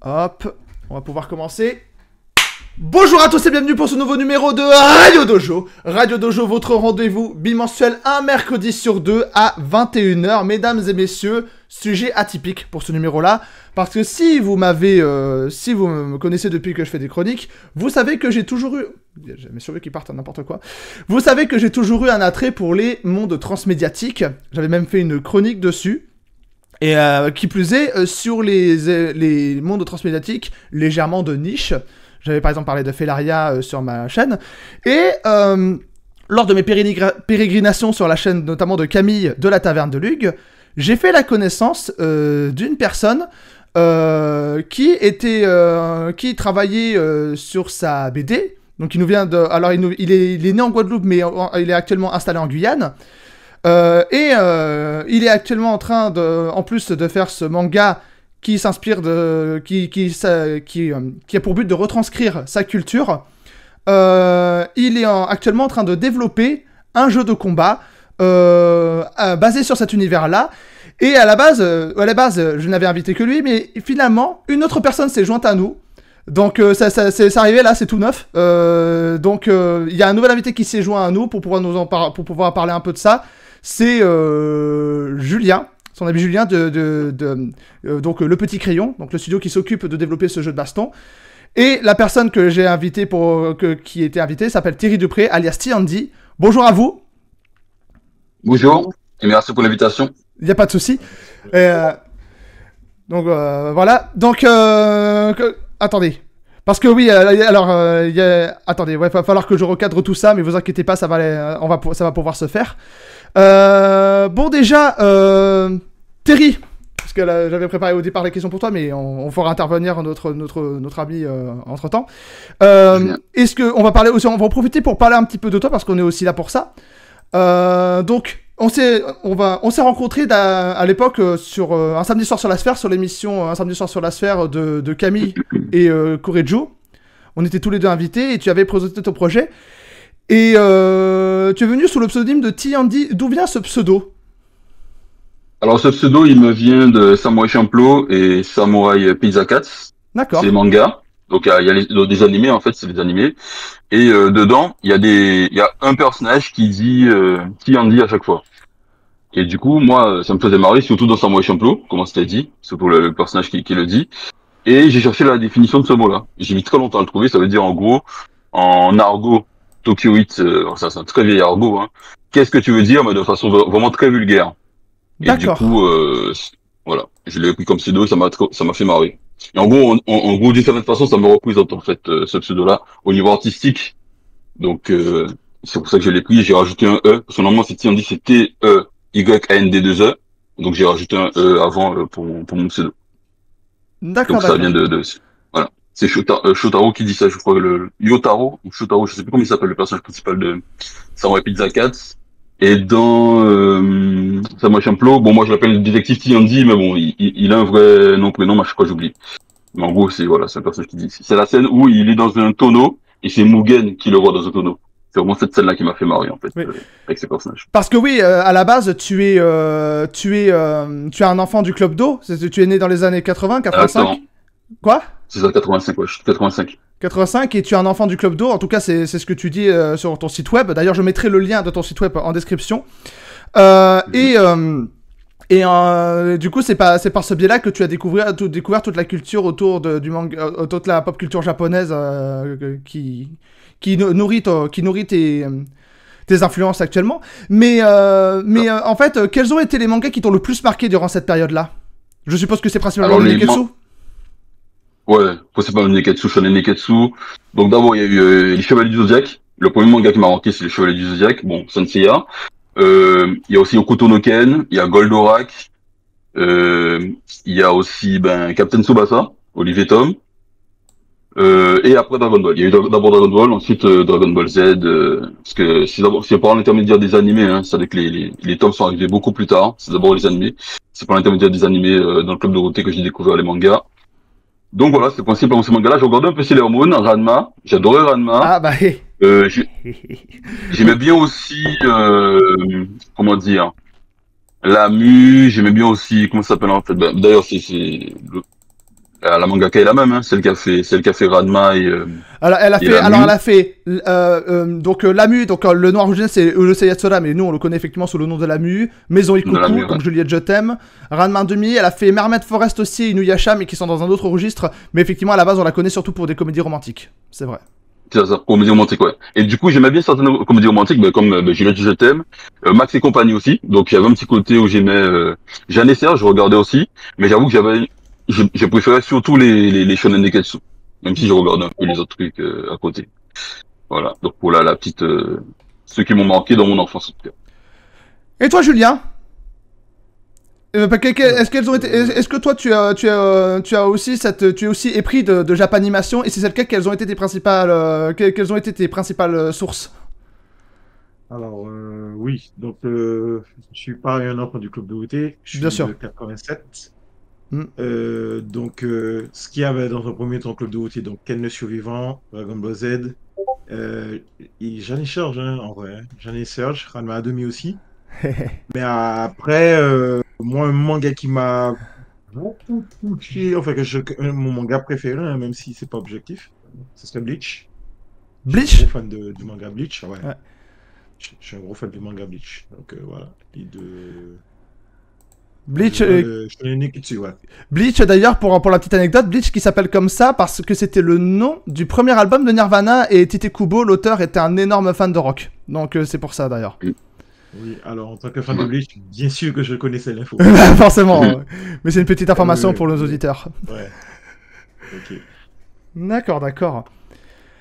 Hop, on va pouvoir commencer. Bonjour à tous et bienvenue pour ce nouveau numéro de Radio Dojo. Radio Dojo, votre rendez-vous bimensuel un mercredi sur deux à 21h. Mesdames et messieurs, sujet atypique pour ce numéro-là. Parce que si vous me connaissez depuis que je fais des chroniques, vous savez que j'ai toujours eu... J'ai mes surveillants qui partent à n'importe quoi. Vous savez que j'ai toujours eu un attrait pour les mondes transmédiatiques. J'avais même fait une chronique dessus. Et qui plus est, sur les mondes transmédiatiques légèrement de niche. J'avais par exemple parlé de Fellaria sur ma chaîne. Et lors de mes pérégrinations sur la chaîne notamment de Camille de la Taverne de Lug, j'ai fait la connaissance d'une personne qui travaillait sur sa BD. Donc il nous vient de... Alors il est né en Guadeloupe mais il est actuellement installé en Guyane. Il est actuellement en train en plus de faire ce manga qui s'inspire qui a pour but de retranscrire sa culture. Il est actuellement en train de développer un jeu de combat basé sur cet univers-là. Et à la base, je n'avais invité que lui, mais finalement, une autre personne s'est jointe à nous. Donc c'est arrivé là, c'est tout neuf. Donc il y a un nouvel invité qui s'est joint à nous pour pouvoir parler un peu de ça. C'est Julien, son ami Julien donc le Petit Crayon, donc le studio qui s'occupe de développer ce jeu de baston. Et la personne que j'ai invitée qui était invitée s'appelle Thierry Dupré, alias T-Andy. Bonjour à vous. Bonjour et merci pour l'invitation. Il n'y a pas de souci. Donc voilà. Donc attendez. Parce que oui, attendez, ouais, va falloir que je recadre tout ça, mais vous inquiétez pas, ça va pouvoir se faire. Bon déjà, Terry, parce que là, j'avais préparé au départ les questions pour toi, mais on fera intervenir notre ami entre temps. Est-ce que on va en profiter pour parler un petit peu de toi parce qu'on est aussi là pour ça. Donc on s'est rencontrés à l'époque sur un samedi soir sur la sphère, sur l'émission Un samedi soir sur la sphère de Camille et Koreju. On était tous les deux invités et tu avais présenté ton projet. Et tu es venu sous le pseudonyme de T-Andy. D'où vient ce pseudo? Alors ce pseudo, il me vient de Samurai Champloo et Samurai Pizza Cats. D'accord. C'est des mangas. Donc il y a des animés, en fait, c'est des animés. Et dedans, il y a un personnage qui dit T-Andy à chaque fois. Et du coup, moi, ça me faisait marrer, surtout dans Samurai Champloo, comment c'était dit, surtout le personnage qui le dit. Et j'ai cherché la définition de ce mot-là. J'ai mis très longtemps à le trouver, ça veut dire en gros, en argot Tokyoite, ça c'est un très vieil argot, hein. Qu'est-ce que tu veux dire, mais de façon vraiment très vulgaire. Et du coup, voilà, je l'ai pris comme pseudo, ça m'a fait marrer. Et en gros, d'une certaine façon, ça me représente en fait ce pseudo-là au niveau artistique. Donc c'est pour ça que je l'ai pris. J'ai rajouté un E parce que normalement on dit c'est T-E-Y-A-N-D-2-E. Donc j'ai rajouté un E avant pour mon pseudo. D'accord. Donc ça vient de voilà. C'est Shotaro qui dit ça, je crois, Yotaro, ou Shotaro, je sais plus comment il s'appelle, le personnage principal de Samurai Pizza Cats. Et dans Samurai Champloo, bon, moi je l'appelle le détective T-Andy, mais bon, il a un vrai nom, prénom, mais à chaque fois j'oublie. Mais en gros, c'est un personnage qui dit. C'est la scène où il est dans un tonneau, et c'est Mugen qui le voit dans un tonneau. C'est vraiment cette scène-là qui m'a fait marrer, en fait, oui. Avec ces personnages. Parce que oui, à la base, tu es un enfant du Club d'eau. Tu es né dans les années 80, 85. Quoi? C'est ça, 85, ouais, je suis 85. 85, et tu es un enfant du Club d'eau. En tout cas, c'est ce que tu dis sur ton site web. D'ailleurs, je mettrai le lien de ton site web en description. Du coup, c'est par ce biais-là que tu as découvert toute la culture autour du manga, toute la pop culture japonaise qui nourrit tes influences actuellement. Mais en fait, quels ont été les mangas qui t'ont le plus marqué durant cette période-là? Je suppose que c'est principalement le Neketsu. Ouais, principalement le Neketsu, Shonen Neketsu. Donc d'abord, il y a eu les Chevaliers du Zodiac. Le premier manga qui m'a marqué, c'est les Chevaliers du Zodiac. Bon, Sanseiya. Il y a aussi Hokuto no Ken, il y a Goldorak, il y a aussi Captain Tsubasa, Olivier Tom, et après Dragon Ball. Il y a eu d'abord Dragon Ball, ensuite Dragon Ball Z, parce que c'est par l'intermédiaire des animés, hein, c'est avec les tomes sont arrivés beaucoup plus tard, c'est d'abord les animés, c'est par l'intermédiaire des animés dans le club Dorothée que j'ai découvert les mangas. Donc voilà, c'est principalement ces mangas-là. J'ai regardé un peu Sailor Moon, Ranma, j'adorais Ranma. Ah bah j'aimais bien aussi, comment dire, Lamu, j'aimais bien aussi, comment ça s'appelle en fait, d'ailleurs c'est La mangaka est la même, hein, celle qui a fait Ranma et Alors, Lamu. elle a fait donc Lamu, donc le noir original c'est Urusei Yatsura, mais nous on le connaît effectivement sous le nom de Lamu. Maison De Lamu, Ikoku, ouais. donc Juliette Je t'aime. Ranma demi, elle a fait Mermaid Forest aussi, et Inuyasha, mais qui sont dans un autre registre. Mais effectivement, à la base, on la connaît surtout pour des comédies romantiques. C'est vrai. C'est ça, comédie romantique, ouais. Et du coup, j'aimais bien certaines comédies romantiques, bah, comme Juliette, je t'aime, Max et compagnie aussi. Donc, il y avait un petit côté où j'aimais Jeanne et Serge, je regardais aussi. Mais j'avoue que j'ai préféré surtout les Shonen Neketsu. Même si je regardais un peu les autres trucs à côté. Voilà. Donc, voilà la petite, ceux qui m'ont marqué dans mon enfance, en tout cas. Et toi, Julien? Est-ce qu'elles ont été, Euh, est-ce que toi tu as aussi tu es aussi épris de Japanimation, et si c'est le cas, quelles ont été tes principales quelles ont été tes principales sources? Alors, oui, donc je suis pas un enfant du Club de Dorothée, je Bien suis sûr. de 87. Hmm. Donc, ce qu'il y avait dans un premier temps Club de Dorothée, donc Ken le Survivant, Dragon Ball Z, et j'en ai Serge, hein, en vrai, hein. J'en ai Serge, Ranma à demi aussi. Mais après, moi, un manga qui m'a beaucoup touché, enfin, mon manga préféré, hein, même si c'est pas objectif, ce serait Bleach. Je suis un Bleach? gros fan du manga Bleach, ouais. Ouais. Je suis un gros fan du manga Bleach. Donc voilà. Et en Bleach, général, je connais Neketsu, ouais. Bleach d'ailleurs, pour la petite anecdote, Bleach qui s'appelle comme ça parce que c'était le nom du premier album de Nirvana, et Tite Kubo, l'auteur, était un énorme fan de rock. Donc c'est pour ça d'ailleurs. Oui, alors en tant que fan de Bleach, bien sûr que je connaissais l'info. Forcément. Mais c'est une petite information pour nos auditeurs. Ouais. Ok. D'accord, d'accord.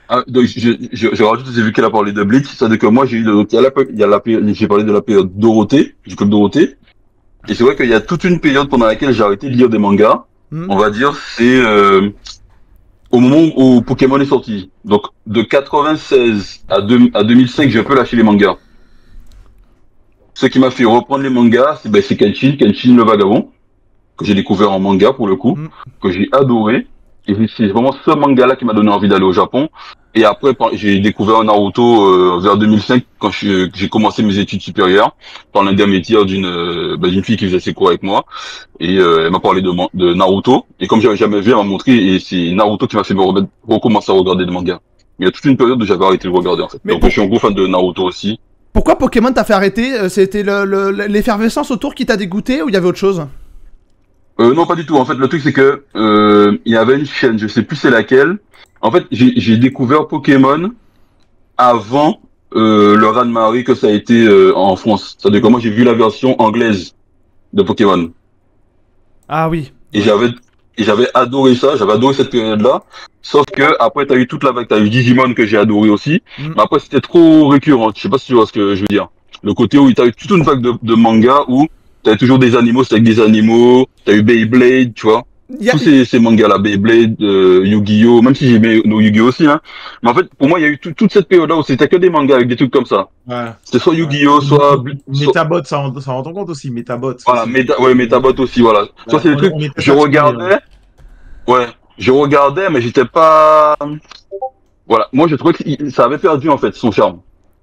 Ah, donc, je rajoute, j'ai vu qu'elle a parlé de Bleach, c'est-à-dire que moi, j'ai eu donc, j'ai parlé de la période Dorothée, du club Dorothée. Et c'est vrai qu'il y a toute une période pendant laquelle j'ai arrêté de lire des mangas. Hmm. On va dire, c'est au moment où Pokémon est sorti. Donc de 96 à 2005, j'ai un peu lâché les mangas. Ce qui m'a fait reprendre les mangas, c'est Kenshin le Vagabond, que j'ai découvert en manga pour le coup, Mm. que j'ai adoré. Et c'est vraiment ce manga-là qui m'a donné envie d'aller au Japon. Et après, j'ai découvert Naruto vers 2005 quand j'ai commencé mes études supérieures par l'intermédiaire d'une fille qui faisait ses cours avec moi. Et elle m'a parlé de Naruto. Et comme j'avais jamais vu, elle m'a montré. Et c'est Naruto qui m'a fait recommencer à regarder des mangas. Il y a toute une période où j'avais arrêté de regarder en fait. Mais Donc je suis un gros fan de Naruto aussi. Pourquoi Pokémon t'a fait arrêter? C'était l'effervescence autour qui t'a dégoûté, ou il y avait autre chose? Non, pas du tout. En fait, le truc, c'est que il y avait une chaîne, je sais plus c'est laquelle. En fait, j'ai découvert Pokémon avant le raz-de-marée que ça a été en France. C'est-à-dire que moi, j'ai vu la version anglaise de Pokémon. Ah oui. Et Ouais. j'avais adoré ça, j'avais adoré cette période-là. Sauf que après, t'as eu toute la vague, t'as eu Digimon que j'ai adoré aussi. Mm. Mais après, c'était trop récurrent. Je sais pas si tu vois ce que je veux dire. Le côté où t'as eu toute une vague de mangas où t'avais toujours des animaux, c'était avec des animaux. T'as eu Beyblade, tu vois. Il y a- Tous ces mangas-là, Beyblade, Yu-Gi-Oh, même si j'aimais nos Yu-Gi-Oh aussi, hein. Mais en fait, pour moi, il y a eu toute cette période-là où c'était que des mangas avec des trucs comme ça. Ouais. C'était soit Yu-Gi-Oh, soit, Metabot, ça rentre en compte aussi, Metabot. voilà, Metabot aussi, voilà. Soit c'est des trucs, je regardais, ouais, je regardais, mais j'étais pas, voilà. Moi, je trouvais que ça avait perdu, en fait, son charme.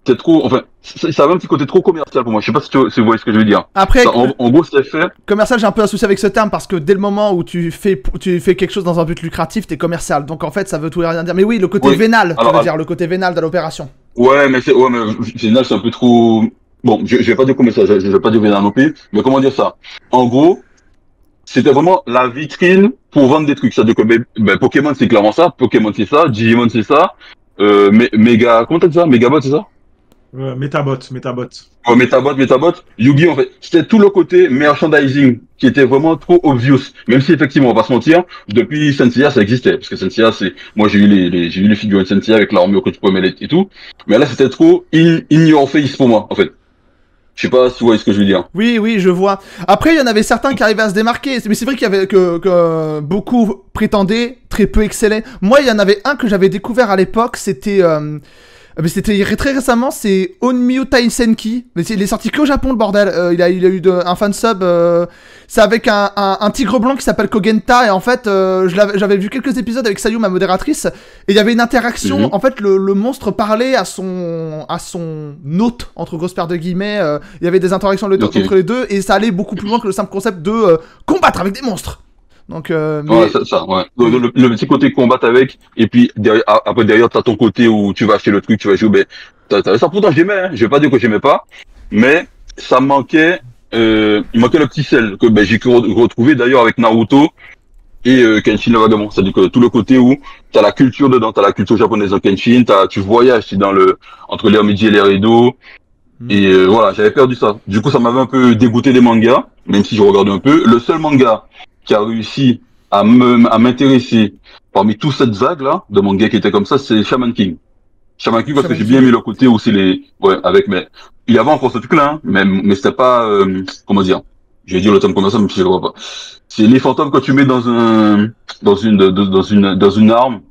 C'était trop, enfin, ça avait un petit côté trop commercial pour moi. Je sais pas si vous voyez ce que je veux dire. Après, Ça, en gros, c'était fait. commercial, j'ai un peu un souci avec ce terme, parce que dès le moment où tu fais quelque chose dans un but lucratif, t'es commercial. Donc en fait, ça veut tout et rien dire. Mais oui, le côté Oui. vénal, tu Alors, veux dire, le côté vénal de l'opération. Ouais, mais final, c'est un peu trop. Bon, je vais pas dire comme ça, je vais pas dire vénal non plus, mais comment dire ça? En gros, c'était vraiment la vitrine pour vendre des trucs. C'est-à-dire que Pokémon, c'est clairement ça, Pokémon, c'est ça, Digimon, c'est ça, comment t'as dit ça? Megabot, c'est ça? Metabot. Ouais, Metabot, Yu-Gi, en fait, c'était tout le côté merchandising qui était vraiment trop obvious. Même si effectivement, on va pas se mentir, depuis Senseiya, ça existait. Parce que Senseiya, moi j'ai eu j'ai eu les figurines Senseiya avec l'armure que tu pouvais mettre et tout. Mais là, c'était trop in your face pour moi, en fait. Je sais pas si vous voyez ce que je veux dire. Oui, oui, je vois. Après, il y en avait certains qui arrivaient à se démarquer. Mais c'est vrai qu'il y avait que beaucoup prétendaient, très peu excellaient. Moi, il y en avait un que j'avais découvert à l'époque, mais c'était très récemment, c'est Onmyo Taisenki. Mais il est sorti qu'au Japon, le bordel. Il a eu un fansub. C'est avec un tigre blanc qui s'appelle Kogenta. Et en fait, j'avais vu quelques épisodes avec Sayu, ma modératrice. Et il y avait une interaction. Mhm. En fait, le monstre parlait à son hôte, entre grosses paires de guillemets. Il y avait des interactions Ok. entre les deux. Et ça allait beaucoup plus loin que le simple concept de combattre avec des monstres. Donc, Ouais, ça, ouais. Le petit côté combat avec, et puis après derrière, t'as ton côté où tu vas acheter le truc, tu vas jouer, ben, t'avais ça, pourtant j'aimais, hein. Je vais pas dire que j'aimais pas, mais ça manquait, il manquait le petit sel que ben, j'ai pu retrouver d'ailleurs avec Naruto et Kenshin le Vagabond. C'est-à-dire que tout le côté où t'as la culture dedans, t'as la culture japonaise dans Kenshin, tu voyages dans entre l'ère Meiji et l'ère Edo, et voilà, j'avais perdu ça. Du coup, ça m'avait un peu dégoûté des mangas, même si je regardais un peu. Le seul manga qui a réussi à m'intéresser parmi toute cette vague là de mangas qui étaient comme ça, c'est Shaman King. Shaman King parce que Shaman j'ai bien King. aimé le côté où c'est ouais, avec il y avait encore ce truc là, hein, mais c'était pas, comment dire, je vais dire le terme comme ça, même si je le vois pas. C'est les fantômes que tu mets dans une arme.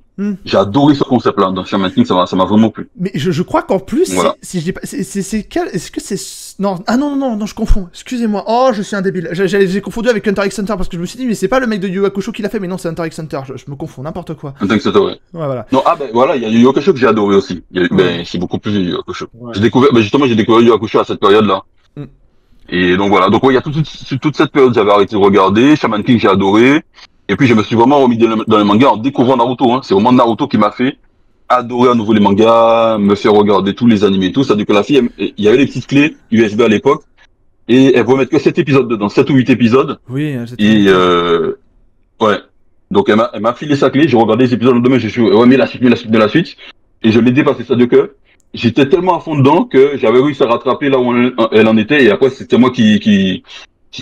J'ai adoré ce concept-là dans Shaman King, ça m'a vraiment plu. Mais je crois qu'en plus, Voilà. si je dis pas, c'est quel, est-ce que c'est, non, ah non, je confonds, excusez-moi, oh, je suis un débile, j'ai confondu avec Hunter x Hunter parce que je me suis dit, mais c'est pas le mec de Yu Yu Hakusho qui l'a fait, mais non, c'est Hunter x Hunter, je me confonds, n'importe quoi. Hunter x Hunter, ouais. Ouais, voilà. Non, ben voilà, il y a Yu Yu Hakusho que j'ai adoré aussi. Ben, c'est beaucoup plus Yu Yu Hakusho. Ouais. J'ai découvert Yu Yu Hakusho à cette période-là. Et donc voilà, donc ouais, il y a toute cette période, j'avais arrêté de regarder, Shaman King j'ai adoré, et puis je me suis vraiment remis dans les mangas en découvrant Naruto, hein. C'est vraiment Naruto qui m'a fait adorer à nouveau les mangas, me faire regarder tous les animés et tout, c'est-à-dire que la fille, il y avait des petites clés USB à l'époque, et elle pouvait mettre que 7 épisodes dedans, 7 ou 8 épisodes, Oui, et ouais, donc elle m'a filé sa clé, j'ai regardé les épisodes le lendemain, j'ai dit, ouais, mais la suite de la suite, et je l'ai dépassé, c'est-à-dire que j'étais tellement à fond dedans que j'avais réussi à rattraper là où elle en était, et après c'était moi qui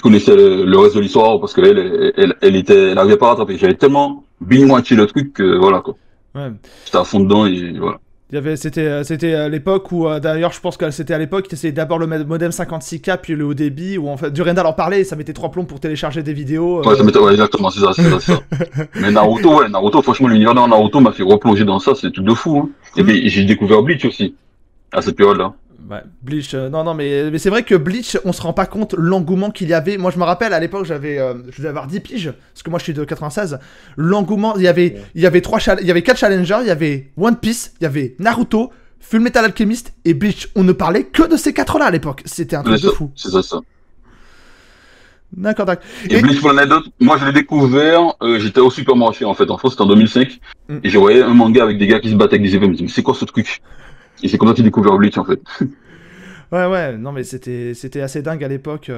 connaissais le reste de l'histoire parce que elle avait pas rattrapé. J'avais tellement bien watché le truc que voilà quoi. Ouais. J'étais à fond dedans et voilà. C'était à l'époque où, d'ailleurs, je pense que c'était à l'époque, c'était d'abord le modem 56K, puis le haut débit, où en fait, Durandal en parlait, et ça mettait 3 plombs pour télécharger des vidéos. Ouais, ouais, exactement, c'est ça. Mais Naruto, franchement, l'univers de Naruto m'a fait replonger dans ça, c'est tout de fou, hein. Et puis, j'ai découvert Bleach aussi, à cette période-là. Ouais, Bleach, non, mais c'est vrai que Bleach, on se rend pas compte l'engouement qu'il y avait. Moi, je me rappelle, à l'époque, je devais avoir 10 piges, parce que moi, je suis de 96. L'engouement, il y avait 4 challengers, il y avait One Piece, il y avait Naruto, Full Metal Alchemist et Bleach. On ne parlait que de ces 4-là à l'époque. C'était un truc de fou. C'est ça. D'accord. Et Bleach, pour l'anecdote, moi, je l'ai découvert, j'étais au supermarché, en fait, en France, c'était en 2005, et j'ai voyé un manga avec des gars qui se battaient avec des épées, je me dis, mais c'est quoi ce truc? Et c'est comme ça que j'ai découvert Bleach, en fait. Ouais, non, mais c'était assez dingue à l'époque.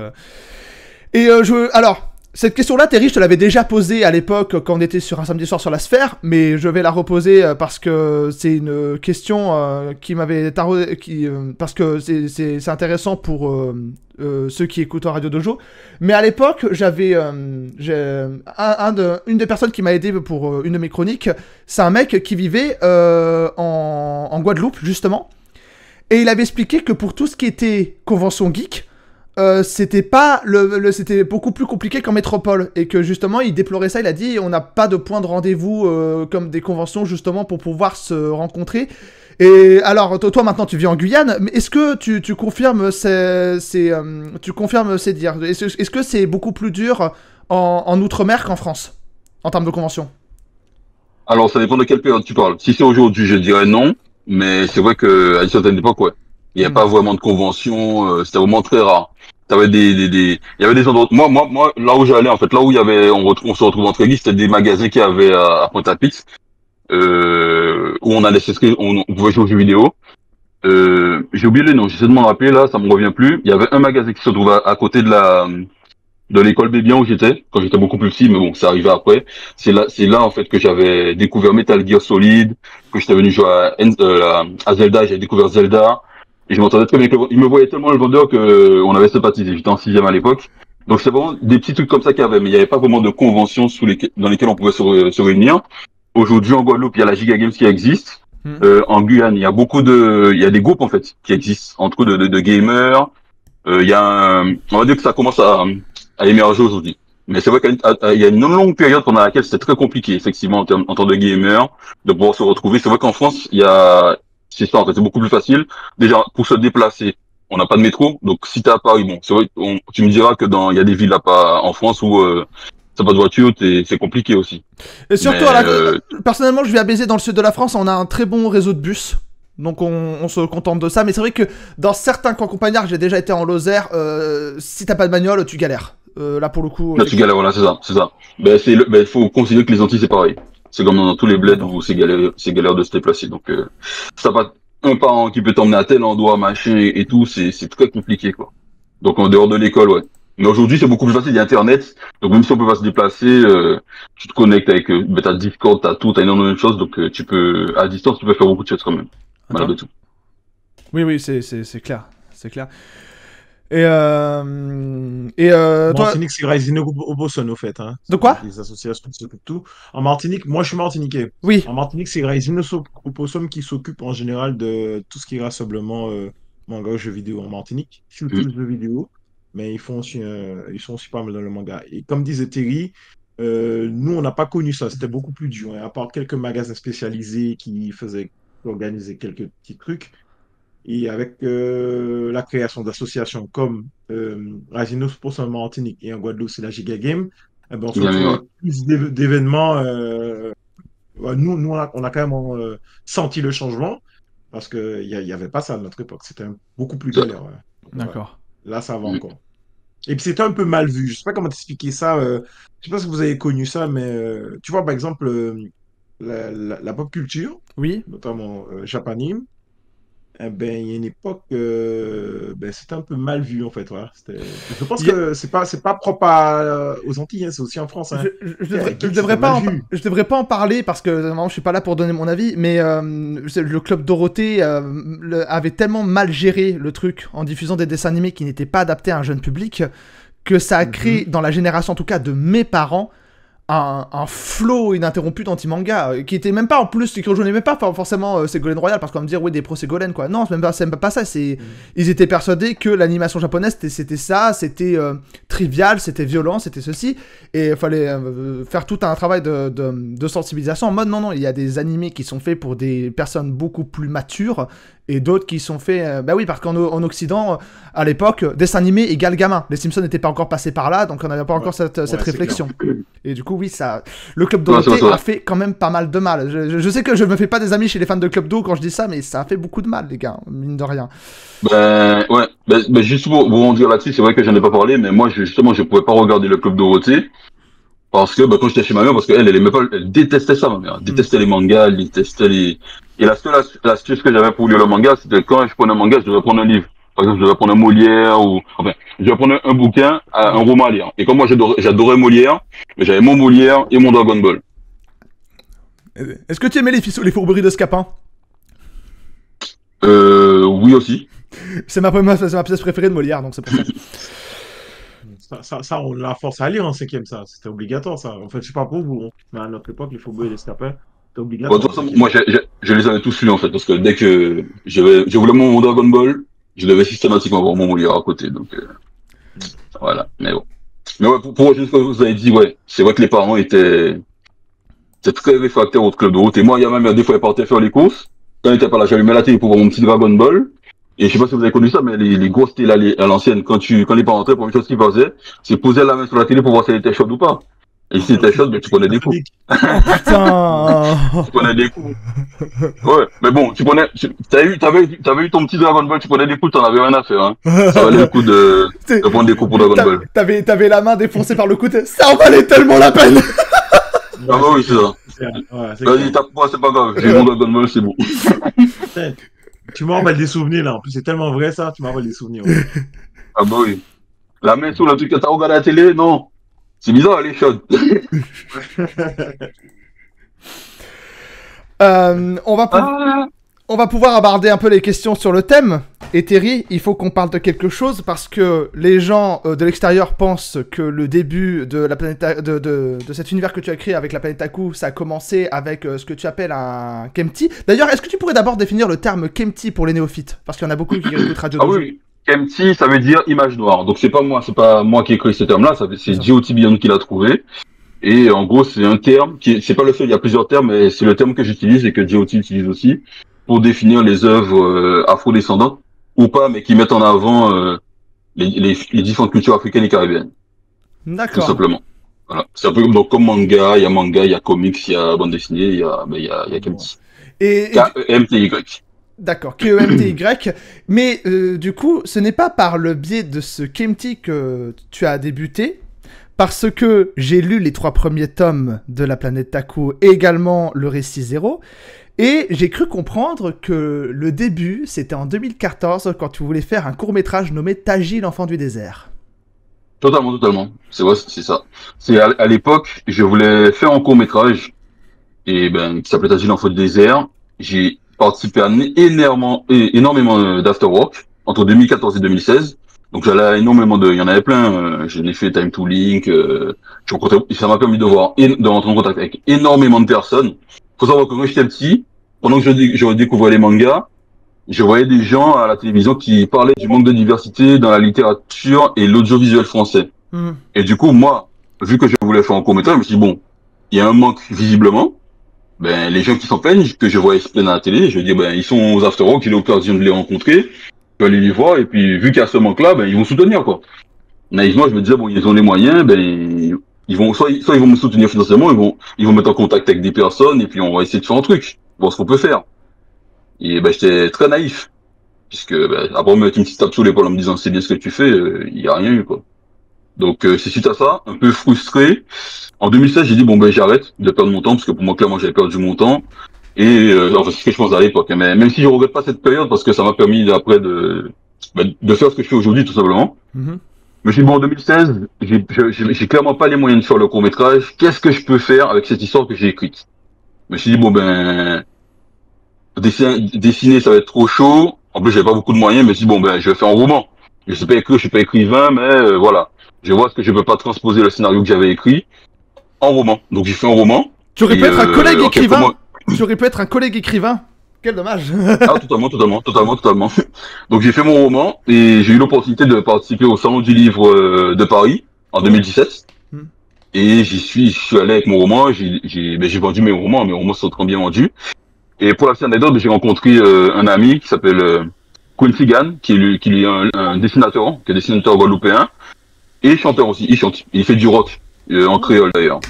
Et alors, cette question-là, Terry, je te l'avais déjà posée à l'époque quand on était sur un samedi soir sur la Sphère, mais je vais la reposer parce que c'est une question qui m'avait parce que c'est intéressant pour ceux qui écoutent Radio Dojo. Mais à l'époque, j'avais une des personnes qui m'a aidé pour une de mes chroniques, c'est un mec qui vivait en Guadeloupe, justement. Et il avait expliqué que pour tout ce qui était convention geek, c'était pas c'était beaucoup plus compliqué qu'en métropole, et que justement il déplorait ça. Il a dit on n'a pas de point de rendez-vous comme des conventions justement pour pouvoir se rencontrer. Et alors toi maintenant tu vis en Guyane, mais est-ce que tu confirmes tu confirmes ces dires? Est-ce que c'est beaucoup plus dur en Outre-mer qu'en France en termes de convention? Alors ça dépend de quelle période tu parles. Si c'est aujourd'hui, je dirais non. Mais c'est vrai qu'à une certaine époque, ouais, il n'y a pas vraiment de convention, c'était vraiment très rare. T'avais il y avait des endroits, moi, là où j'allais, en fait, là où il y avait, on se retrouvait entre geeks, c'était des magasins qu'il y avait à Pointe-à-Pitre, où on allait s'inscrire, on pouvait jouer aux jeux vidéo. J'ai oublié les noms, j'essaie de m'en rappeler, là, ça me revient plus. Il y avait un magasin qui se trouvait à côté de l'école Bébian où j'étais, quand j'étais beaucoup plus petit, mais bon, ça arrivait après. C'est là, en fait, que j'avais découvert Metal Gear Solid, que j'étais venu jouer à Zelda, j'ai découvert Zelda, et je m'entendais très bien avec il me voyait tellement le vendeur que on avait sympathisé. J'étais en 6e à l'époque. Donc c'est vraiment des petits trucs comme ça qu'il y avait, mais il n'y avait pas vraiment de conventions dans lesquelles on pouvait se réunir. Aujourd'hui, en Guadeloupe, il y a la Giga Games qui existe. En Guyane, il y a des groupes, en fait, qui existent, entre eux, de gamers. On va dire que ça commence à émerger aujourd'hui. Mais c'est vrai qu'il y a une longue période pendant laquelle c'était très compliqué, effectivement, en termes de gamers, de pouvoir se retrouver. C'est vrai qu'en France, c'est ça, en fait, c'est beaucoup plus facile. Déjà, pour se déplacer, on n'a pas de métro. Donc, si t'es à Paris, bon, c'est vrai, tu me diras que il y a des villes en France où, t'as pas de voiture, c'est compliqué aussi. Et surtout, personnellement, je vis à Béziers dans le sud de la France, on a un très bon réseau de bus. Donc on se contente de ça, mais c'est vrai que dans certains camps compagnards, j'ai déjà été en Lozère, si t'as pas de bagnole, tu galères. là pour le coup. Natsugalère, voilà, c'est ça. Faut considérer que les Antilles, c'est pareil. C'est comme dans tous les bleds où c'est galère de se déplacer. Donc, si t'as pas un parent qui peut t'emmener à tel endroit, machin et tout, c'est très compliqué, quoi. Donc, en dehors de l'école, ouais. Mais aujourd'hui, c'est beaucoup plus facile, il y a Internet. Donc, même si on peut pas se déplacer, tu te connectes avec, t'as Discord, t'as tout, t'as énormément de choses. Donc, à distance, tu peux faire beaucoup de choses quand même. Malgré tout. Oui, c'est clair. C'est clair. Et toi... Martinique, c'est Rising Oboson, au fait. Hein. De quoi? Les associations qui s'occupent de tout. En Martinique, moi, je suis martiniquais. Oui. En Martinique, c'est Rising Oboson qui s'occupe en général de tout ce qui est rassemblement manga, jeux vidéo en Martinique. Surtout les jeux vidéo. Mais ils sont aussi pas mal dans le manga. Et comme disait Terry, nous, on n'a pas connu ça. C'était beaucoup plus dur. Hein. À part quelques magasins spécialisés qui organisaient quelques petits trucs. Et avec la création d'associations comme Rasinos pour en Martinique et en Guadeloupe, c'est la Giga Game, eh ben, on se retrouve avec plus d'événements. Nous on a quand même senti le changement parce qu'il n'y avait pas ça à notre époque. C'était beaucoup plus galère. Ouais. D'accord. Là, ça va encore. Et puis, c'était un peu mal vu. Je ne sais pas comment t'expliquer ça. Je ne sais pas si vous avez connu ça, mais tu vois, par exemple, la pop culture, oui. Notamment Japanime, eh ben, il y a une époque, c'était un peu mal vu, en fait. Voilà. Je pense que c'est pas propre aux Antilles, hein, c'est aussi en France. Hein. Je devrais pas en parler parce que vraiment, je suis pas là pour donner mon avis, mais le Club Dorothée avait tellement mal géré le truc en diffusant des dessins animés qui n'étaient pas adaptés à un jeune public que ça a créé, dans la génération en tout cas de mes parents, un flot ininterrompu d'anti-manga qui était même pas en plus, qui rejoignait même pas forcément Ségolène Royal, parce qu'on va me dire oui des pro-Ségolène quoi. Non, c'est même pas ça, ils étaient persuadés que l'animation japonaise c'était ça, c'était trivial, c'était violent, c'était ceci, et il fallait faire tout un travail de sensibilisation en mode non, il y a des animés qui sont faits pour des personnes beaucoup plus matures et d'autres qui sont faits bah oui, parce qu'en Occident à l'époque dessin animé égale gamin, les Simpsons n'étaient pas encore passés par là, donc on n'avait pas encore cette réflexion. Et du coup oui, ça, le Club Dorothée a fait quand même pas mal de mal. Je sais que je me fais pas des amis chez les fans de Club Do quand je dis ça, mais ça a fait beaucoup de mal les gars, mine de rien. Juste pour vous en dire là-dessus, c'est vrai que j'en ai pas parlé, mais moi je pouvais pas regarder le Club Dorothée parce que quand j'étais chez ma mère, parce qu'elle aimait pas, elle détestait ça, ma mère, elle détestait les mangas, elle détestait les... Et la seule astuce que j'avais pour lire le manga, c'était quand je prenais un manga, je devais prendre un livre. Par exemple, je devais prendre un Molière je devais prendre un bouquin, un roman à lire. Et comme moi j'adorais Molière, mais j'avais mon Molière et mon Dragon Ball. Est-ce que tu aimais les fourberies de Scapin? Oui aussi. C'est ma pièce préférée de Molière, donc c'est pour ça. Ça, on l'a force à lire en 5e, ça. C'était obligatoire, ça. En fait, je sais pas pour vous, mais à notre époque, les fourberies et les Scapins, c'était obligatoire. De toute façon, moi, je les avais tous lus, en fait, parce que dès que je voulais mon Dragon Ball, je devais systématiquement avoir mon Molière à côté, donc, voilà. Mais bon. Mais ouais, pour juste ce que vous avez dit, ouais, c'est vrai que les parents étaient très réfractaires au Club de route. Et moi, il y a même des fois, ils partaient faire les courses. Quand ils étaient pas là, j'allumais la télé pour voir mon petit Dragon Ball. Et je sais pas si vous avez connu ça, mais les grosses télé à l'ancienne, quand les parents entraient, la première chose qu'ils faisaient, c'est poser la main sur la télé pour voir si elle était chaude ou pas. Et si c'était chaude, ben, tu prenais des coups. Oh putain! Tu prenais des coups. Ouais, mais bon, t'avais eu ton petit Dragon Ball, tu prenais des coups, t'en avais rien à faire, hein. Ça valait le coup de prendre des coups pour Dragon Ball. T'avais la main défoncée par le coude, ça en valait tellement la peine! Ah bah oui, c'est ça. Vas-y, tape-moi, c'est pas grave, j'ai mon Dragon Ball, c'est bon. Tu m'en rappelles des souvenirs, là. En plus, c'est tellement vrai, ça, tu m'en rappelles des souvenirs. Ouais. Ah bah oui. La main sur le truc que t'as regardé à la télé, non. C'est bizarre, elle est chaude. On va pouvoir aborder un peu les questions sur le thème. Et Terry, il faut qu'on parle de quelque chose parce que les gens de l'extérieur pensent que le début de la planète de cet univers que tu as créé avec la planète Aku, ça a commencé avec ce que tu appelles un Kemti. D'ailleurs, est-ce que tu pourrais d'abord définir le terme Kemti pour les néophytes? Parce qu'il y en a beaucoup qui écoutent Radio Dojo. Ah oui, Kemti, ça veut dire image noire. Donc c'est pas moi qui ai créé ce terme-là, c'est J.O.T. Beyond qui l'a trouvé. Et en gros, c'est un terme c'est pas le seul, il y a plusieurs termes, mais c'est le terme que j'utilise et que J.O.T. utilise aussi pour définir les œuvres afro-descendantes ou pas, mais qui mettent en avant les différentes cultures africaines et caribéennes. D'accord. Tout simplement. Voilà. C'est un peu comme manga, il y a comics, il y a bande dessinée, il y a Kemti. K-E-M-T-Y. D'accord, K-E-M-T-Y. Mais du coup, ce n'est pas par le biais de ce Kemti que tu as débuté, parce que j'ai lu les 3 premiers tomes de La Planète Taku et également le récit Zéro. Et j'ai cru comprendre que le début, c'était en 2014 quand tu voulais faire un court-métrage nommé Taji, l'enfant du désert. Totalement, totalement. C'est vrai, c'est ça. C'est à l'époque, je voulais faire un court métrage et ben qui s'appelait Agile Info de désert. J'ai participé à énormément d'afterwork entre 2014 et 2016. Donc j'allais à énormément il y en avait plein. Je l'ai fait Time to Link. Ça m'a permis de de rentrer en contact avec énormément de personnes. Faut savoir que quand j'étais petit, pendant que je découvrais les mangas, je voyais des gens à la télévision qui parlaient du manque de diversité dans la littérature et l'audiovisuel français. Hmm. Et du coup, moi, vu que je voulais faire un court-métrage, je me suis dit, bon, il y a un manque visiblement. Ben, les gens qui s'en plaignent, que je voyais se plaindre à la télé, je me dis, ben, ils sont aux after-work, j'ai l'occasion de les rencontrer, je peux aller les voir, et puis, vu qu'il y a ce manque-là, ben, ils vont soutenir, quoi. Naïvement, je me disais, bon, ils ont les moyens, ben, soit ils vont me soutenir financièrement, ils vont mettre en contact avec des personnes, et puis on va essayer de faire un truc, voir ce qu'on peut faire. Et, ben, j'étais très naïf, puisque, ben, après me mettre une petite tape sur l'épaule en me disant, c'est bien ce que tu fais, il y a rien eu, quoi. Donc, c'est suite à ça, un peu frustré. En 2016, j'ai dit, bon, ben, j'arrête de perdre mon temps, parce que pour moi, clairement, j'avais perdu mon temps. Et enfin, c'est ce que je pense à l'époque. Mais même si je regrette pas cette période, parce que ça m'a permis après de faire ce que je fais aujourd'hui, tout simplement. Mhm. Mais je suis bon, en 2016, j'ai clairement pas les moyens de faire le court-métrage. Qu'est-ce que je peux faire avec cette histoire que j'ai écrite? Je me suis dit, bon, ben, dessiner, ça va être trop chaud. En plus, j'avais pas beaucoup de moyens, mais je me suis dit, bon, ben, je vais faire un roman. Je sais pas écrire, je suis pas écrivain, mais voilà. Je vois ce que je peux pas transposer le scénario que j'avais écrit en roman. Donc j'ai fait un roman. Tu aurais Et, pu être un collègue en quelques écrivain. mois- Tu aurais pu être un collègue écrivain. Quel dommage. Ah, totalement. Donc j'ai fait mon roman et j'ai eu l'opportunité de participer au Salon du Livre de Paris en 2017. Hmm. Et je suis allé avec mon roman, j'ai vendu mes romans sont très bien vendus. Et pour la petite anecdote, j'ai rencontré un ami qui s'appelle Quincy Gann, qui lui est un dessinateur, qui est dessinateur guadeloupéen, et chanteur aussi, il chante, il fait du rock, en créole d'ailleurs.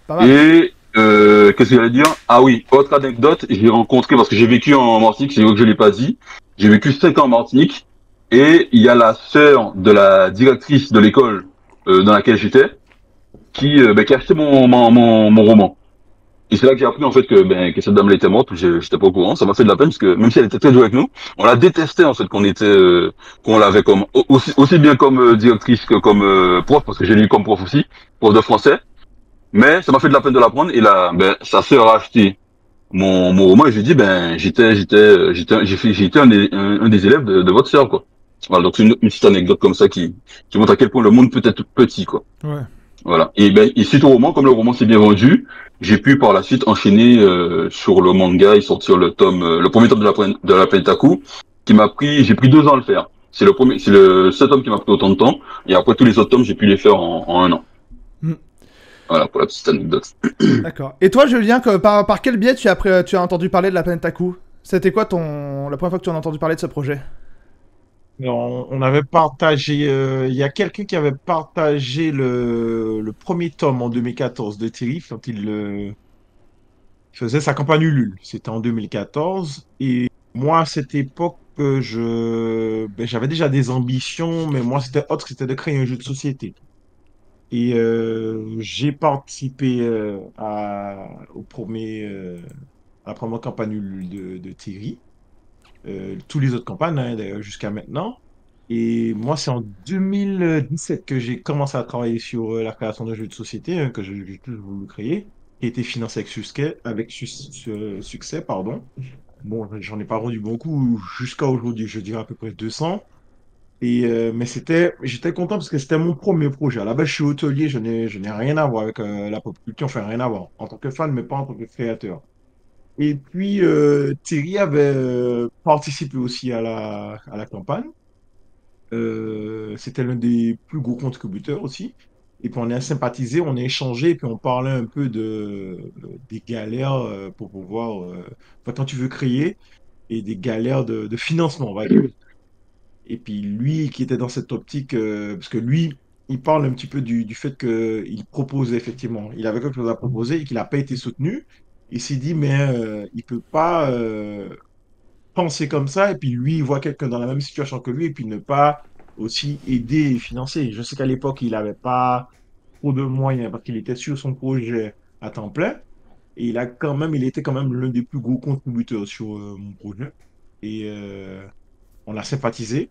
Pas mal. Et qu'est-ce que j'allais dire? Ah oui, autre anecdote, j'ai rencontré, parce que j'ai vécu en Martinique, c'est vrai que je l'ai pas dit, j'ai vécu 5 ans en Martinique, et il y a la sœur de la directrice de l'école dans laquelle j'étais, qui a acheté mon roman. Et c'est là que j'ai appris en fait que cette dame-là était morte, j'étais pas au courant, ça m'a fait de la peine, parce que même si elle était très douée avec nous, on la détestait en fait qu'on l'avait comme, aussi bien comme directrice que comme prof, parce que j'ai lu comme prof aussi, prof de français. Mais ça m'a fait de la peine de l'apprendre. Et là, sa sœur a acheté mon roman et je lui ai dit, j'ai été un des élèves de votre sœur, quoi. Voilà, donc c'est une petite anecdote comme ça qui montre à quel point le monde peut être petit, quoi. Ouais. Voilà. Et suite au roman, comme le roman s'est bien vendu, j'ai pu par la suite enchaîner sur le manga et sortir le premier tome de la Pentaku, j'ai pris 2 ans à le faire. C'est le seul tome qui m'a pris autant de temps. Et après tous les autres tomes, j'ai pu les faire en 1 an. Hmm. Voilà pour la petite anecdote. D'accord. Et toi, Julien, par quel biais tu as entendu parler de la planète Taku? C'était quoi la première fois que tu en as entendu parler de ce projet? On avait partagé, il y a quelqu'un qui avait partagé le premier tome en 2014 de Thierry quand il faisait sa campagne Ulule. C'était en 2014. Et moi, à cette époque, j'avais déjà des ambitions, mais moi, c'était autre, c'était de créer un jeu de société. Et j'ai participé à la première campagne Ulule de Thierry. Tous les autres campagnes, hein, d'ailleurs, jusqu'à maintenant. Et moi, c'est en 2017 que j'ai commencé à travailler sur la création d'un jeu de société, hein, que j'ai toujours voulu créer, qui a été financé avec succès, pardon. Bon, j'en ai pas rendu beaucoup jusqu'à aujourd'hui, je dirais à peu près 200. Et, mais j'étais content parce que c'était mon premier projet. À la base, je suis hôtelier, je n'ai rien à voir avec la pop culture, enfin rien à voir. En tant que fan, mais pas en tant que créateur. Et puis, Thierry avait participé aussi à la campagne. C'était l'un des plus gros contributeurs aussi. Et puis, on a sympathisé, on a échangé, et puis on parlait un peu des galères pour pouvoir, enfin, quand tu veux créer, et des galères de financement, on va dire. Et puis, lui qui était dans cette optique, parce que lui, il parle un petit peu du fait qu'il proposait effectivement, il avait quelque chose à proposer et qu'il n'a pas été soutenu. Il s'est dit, mais il peut pas penser comme ça, et puis lui, il voit quelqu'un dans la même situation que lui, et puis ne pas aussi aider et financer. Je sais qu'à l'époque, il n'avait pas trop de moyens parce qu'il était sur son projet à temps plein. Et il était quand même l'un des plus gros contributeurs sur mon projet. Et on a sympathisé.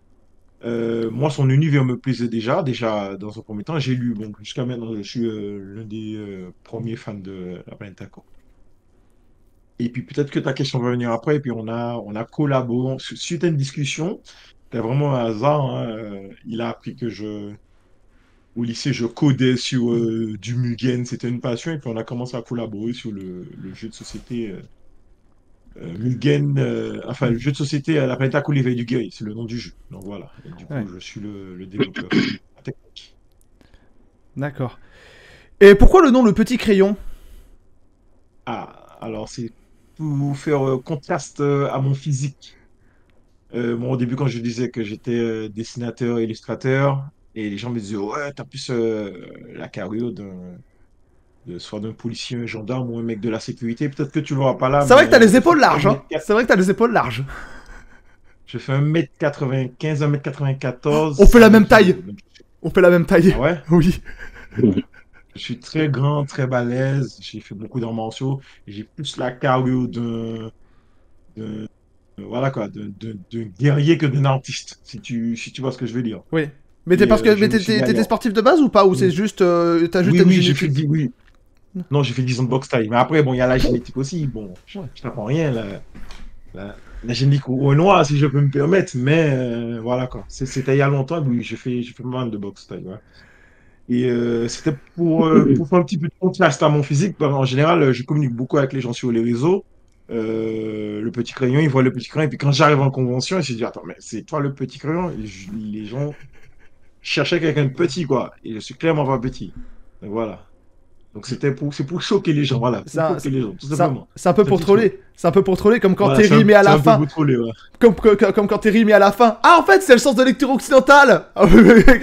Moi, son univers me plaisait déjà dans un premier temps. J'ai lu, bon, jusqu'à maintenant, je suis l'un des premiers fans de la planète Taco. Et puis peut-être que ta question va venir après, et puis on a collaboré. Suite à une discussion, c'était vraiment un hasard, hein, il a appris que au lycée, je codais sur du Mugen, c'était une passion, et puis on a commencé à collaborer sur le jeu de société Mugen, enfin le jeu de société à la planète Taco, l'éveil du guerrier, c'est le nom du jeu. Donc voilà, et du coup, Ouais. je suis le développeur technique. D'accord. Et pourquoi le nom Le Petit Crayon? Ah, alors c'est pour faire contraste à mon physique. Moi, au début, quand je disais que j'étais dessinateur, illustrateur, et les gens me disaient, ouais, t'as plus la carrure soit d'un policier, un gendarme ou un mec de la sécurité. Peut-être que tu ne l'auras pas là, C'est vrai que t'as mais les épaules larges, hein. C'est vrai que t'as les épaules larges. je fais 1m95, 1m94. On fait la même taille. On fait la même taille. Ah ouais? Oui. Je suis très grand, très balèze. J'ai fait beaucoup d'arts martiaux. J'ai plus la carrure d'un- voilà quoi, d'un guerrier que d'un artiste, si tu vois ce que je veux dire. Oui. Mais Et, je me suis dit, t'étais allez, sportif de base ou pas? Ou c'est juste. T'as juste oui, une oui, j'ai fait génétique? oui. Non, j'ai fait 10 ans de boxe taille. Mais après, bon, il y a la génétique aussi. Bon, je Ouais. t'apprends rien. La génétique au noir, si je peux me permettre. Mais voilà quoi. C'était il y a longtemps. Oui, j'ai fait pas mal de boxe taille. Ouais. Et c'était pour faire un petit peu de contraste à mon physique. En général, je communique beaucoup avec les gens sur les réseaux. Le petit crayon, ils voient le petit crayon. Et puis quand j'arrive en convention, ils se disent, attends, mais c'est toi le petit crayon? Et les gens cherchaient quelqu'un de petit, quoi. Et je suis clairement pas petit. Donc voilà. Donc c'est pour choquer les gens, voilà. C'est Pour un, choquer les gens, tout simplement. c'est un peu C'est un pour petit truc. troller. C'est un peu pour troller, comme quand Voilà, Terry met à c'est la un peu fin. vous troller, ouais. Comme quand Terry met à la fin. Ah, en fait, c'est le sens de lecture occidentale. À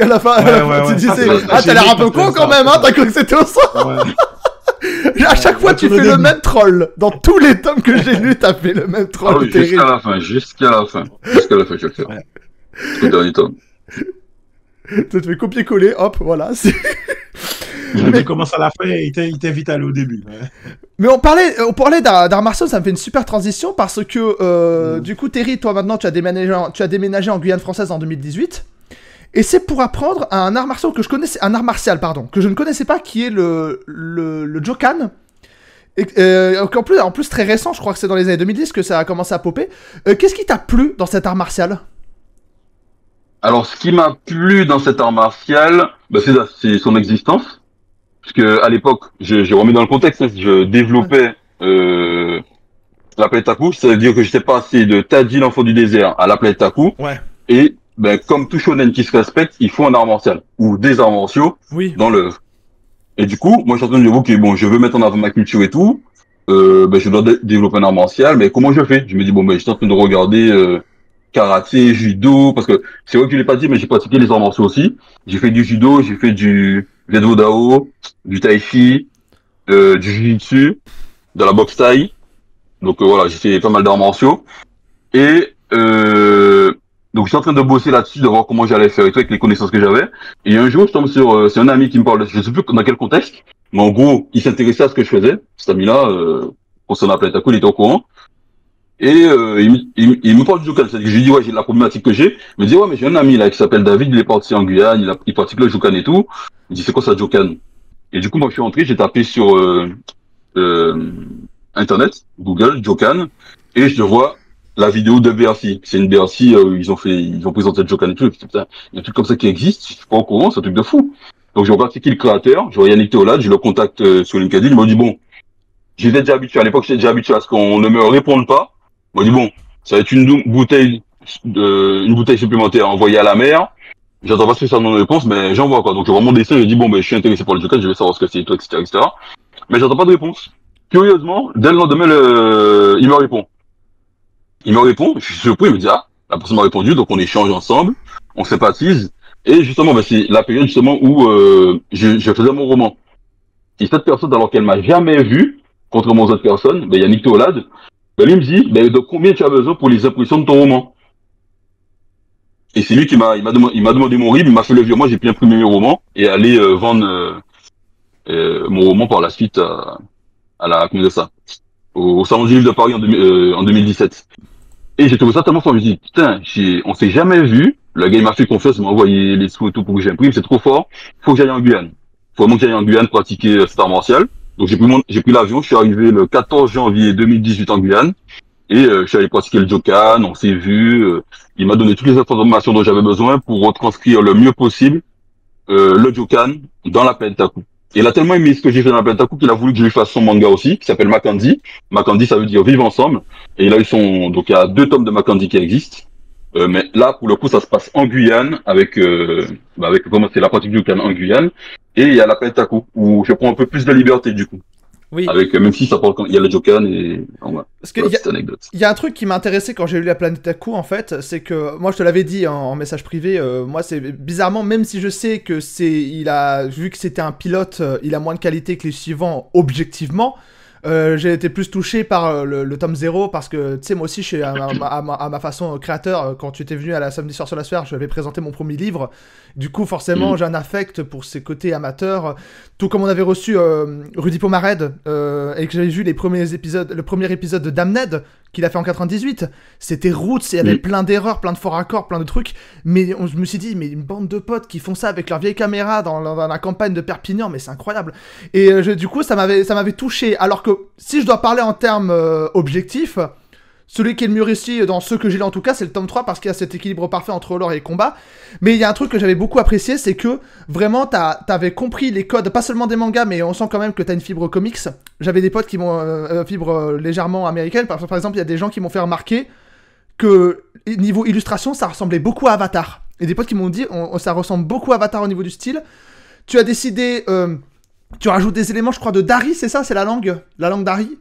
la fin, Ouais. tu Ça, disais, c'est la ah, t'as l'air un génie peu qui con fait quand ça, même, hein. c'est T'as ça. cru que c'était au sens. Ouais. À chaque fois, Ouais, tu tout le fais le début. même troll. Dans tous les tomes que j'ai lus, t'as fait le même Ah troll, oui, Terry. jusqu'à la fin, jusqu'à la fin. Jusqu'à la fin, je vais le faire. Ouais. Jusqu'au dernier tome. Tu te fais copier-coller, hop, voilà. Tu commences à la fin et il t'invite à aller au début. Ouais. Mais on parlait d'arts martiaux, ça me fait une super transition parce que du coup, Terry, toi maintenant, tu as déménagé en Guyane française en 2018. Et c'est pour apprendre un art martial que je ne connaissais pas, qui est le Jokan. Et, en plus très récent, je crois que c'est dans les années 2010 que ça a commencé à popper. Qu'est-ce qui t'a plu dans cet art martial? Alors, ce qui m'a plu dans cet art martial, bah, c'est son existence. Parce que à l'époque, j'ai remis dans le contexte, hein, je développais la planète Taku, c'est-à-dire que j'étais passé de Tadji, l'enfant du désert, à la planète Taku. Ouais. Et ben, comme tout shonen qui se respecte, il faut un art martial ou des arts martiaux Oui. dans l'œuvre. Et du coup, moi, je suis en train de dire, ok, bon, je veux mettre en avant ma culture et tout. Ben, je dois développer un art martial, mais comment je fais? Je me dis, bon, ben, je suis en train de regarder karaté, judo, parce que c'est vrai que je l'ai pas dit, mais j'ai pratiqué les arts martiaux aussi. J'ai fait du judo, j'ai fait du Zedwo Dao, du tai chi, du jiu-jitsu, de la boxe thaï. Donc voilà, j'ai fait pas mal d'arts martiaux. Et donc je suis en train de bosser là-dessus, de voir comment j'allais faire et tout avec les connaissances que j'avais. Et un jour, je tombe sur, c'est un ami qui me parle, je sais plus dans quel contexte, mais en gros, il s'intéressait à ce que je faisais. Cet ami-là, concernant la planète Taku, il était au courant. Et il me parle du Jokan. C'est-à-dire que je lui dis, ouais, j'ai la problématique que j'ai. Il me dit, ouais, mais j'ai un ami là qui s'appelle David, il est parti en Guyane, il pratique le Jokan et tout. Il dit, c'est quoi ça, Jokan? Et du coup, moi, je suis rentré, j'ai tapé sur euh, Internet, Google, Jokan, et je vois la vidéo de BRC. C'est une BRC, ils ont présenté le Jokan et tout. Et puis, putain, il y a un truc comme ça qui existe, je suis pas au courant, c'est un truc de fou. Donc, je regarde c'est qui le créateur, je vois Yannick Théolade, je le contacte sur LinkedIn, il m'a dit, bon, j'étais déjà habitué, à l'époque, j'étais déjà habitué à ce qu'on ne me réponde pas. Il m'a dit, bon, ça va être une bouteille supplémentaire envoyée à la mer. J'attends pas spécialement de réponse, mais j'envoie quoi. Donc, je vois mon dessin, je dis, bon, ben, je suis intéressé par le Jokan, je vais savoir ce que c'est, tout, etc., etc. Mais j'attends pas de réponse. Curieusement, dès le lendemain, il me répond. Il me répond, je suis surpris, il me dit, ah, la personne m'a répondu, donc on échange ensemble, on sympathise. Et justement, ben, c'est la période justement où je faisais mon roman. Et cette personne, alors qu'elle m'a jamais vu, contrairement aux autres personnes, ben, Yannick Théolade, ben, lui me dit, ben, de combien tu as besoin pour les impressions de ton roman? Et c'est lui qui il m'a demandé mon RIB, il m'a fait le virement, j'ai pu imprimer mes romans et aller vendre mon roman par la suite à la, comment dire ça, au Salon du Livre de Paris en 2017. Et j'ai trouvé ça tellement fort. Je me dis, putain, on s'est jamais vu. Le gars, il m'a fait confiance, il m'a envoyé les sous et tout pour que j'imprime. C'est trop fort. Faut que j'aille en Guyane. Faut vraiment que j'aille en Guyane pratiquer cet art martial. Donc j'ai pris l'avion. Je suis arrivé le 14 janvier 2018 en Guyane. Et je suis allé pratiquer le Jokan. On s'est vu. Il m'a donné toutes les informations dont j'avais besoin pour retranscrire le mieux possible le Jokan dans la Pentaku. Et il a tellement aimé ce que j'ai fait dans la Pentaku qu'il a voulu que je lui fasse son manga aussi, qui s'appelle Makandi. Makandi, ça veut dire vivre ensemble. Et il a eu donc il y a 2 tomes de Makandi qui existent. Mais là, pour le coup, ça se passe en Guyane avec comment c'est la pratique du Jokan en Guyane. Et il y a la Pentaku où je prends un peu plus de liberté du coup. Oui. Avec même si ça parle il y a le Jokan et voilà. Parce que il y a un truc qui m'a intéressé quand j'ai lu la Planète Aku en fait, c'est que moi je te l'avais dit en message privé, moi c'est bizarrement, même si je sais que vu que c'était un pilote, il a moins de qualité que les suivants objectivement. J'ai été plus touché par le tome 0 parce que, tu sais, moi aussi, je suis à ma façon créateur. Quand tu étais venu à la Samedi soir sur la sphère, je vais présenter mon premier livre. Du coup, forcément, j'ai un affect pour ces côtés amateurs. Tout comme on avait reçu Rudy Pomared et que j'avais vu le premier épisode de Damned qu'il a fait en 98. C'était roots, il y avait plein d'erreurs, plein de faux raccords, plein de trucs. Mais je me suis dit, mais une bande de potes qui font ça avec leur vieille caméra dans la campagne de Perpignan, mais c'est incroyable. Et du coup, ça m'avait touché. Alors que si je dois parler en termes objectifs, celui qui est le mieux réussi dans ceux que j'ai lu en tout cas, c'est le tome 3 parce qu'il y a cet équilibre parfait entre lore et combat. Mais il y a un truc que j'avais beaucoup apprécié, c'est que vraiment t'avais compris les codes, pas seulement des mangas, mais on sent quand même que t'as une fibre comics. J'avais des potes qui m'ont fibre légèrement américaine. Par exemple, il y a des gens qui m'ont fait remarquer que niveau illustration, ça ressemblait beaucoup à Avatar. Et des potes qui m'ont dit, ça ressemble beaucoup à Avatar au niveau du style. Tu as décidé... tu rajoutes des éléments, je crois, de Dari, c'est ça? C'est la langue Dari?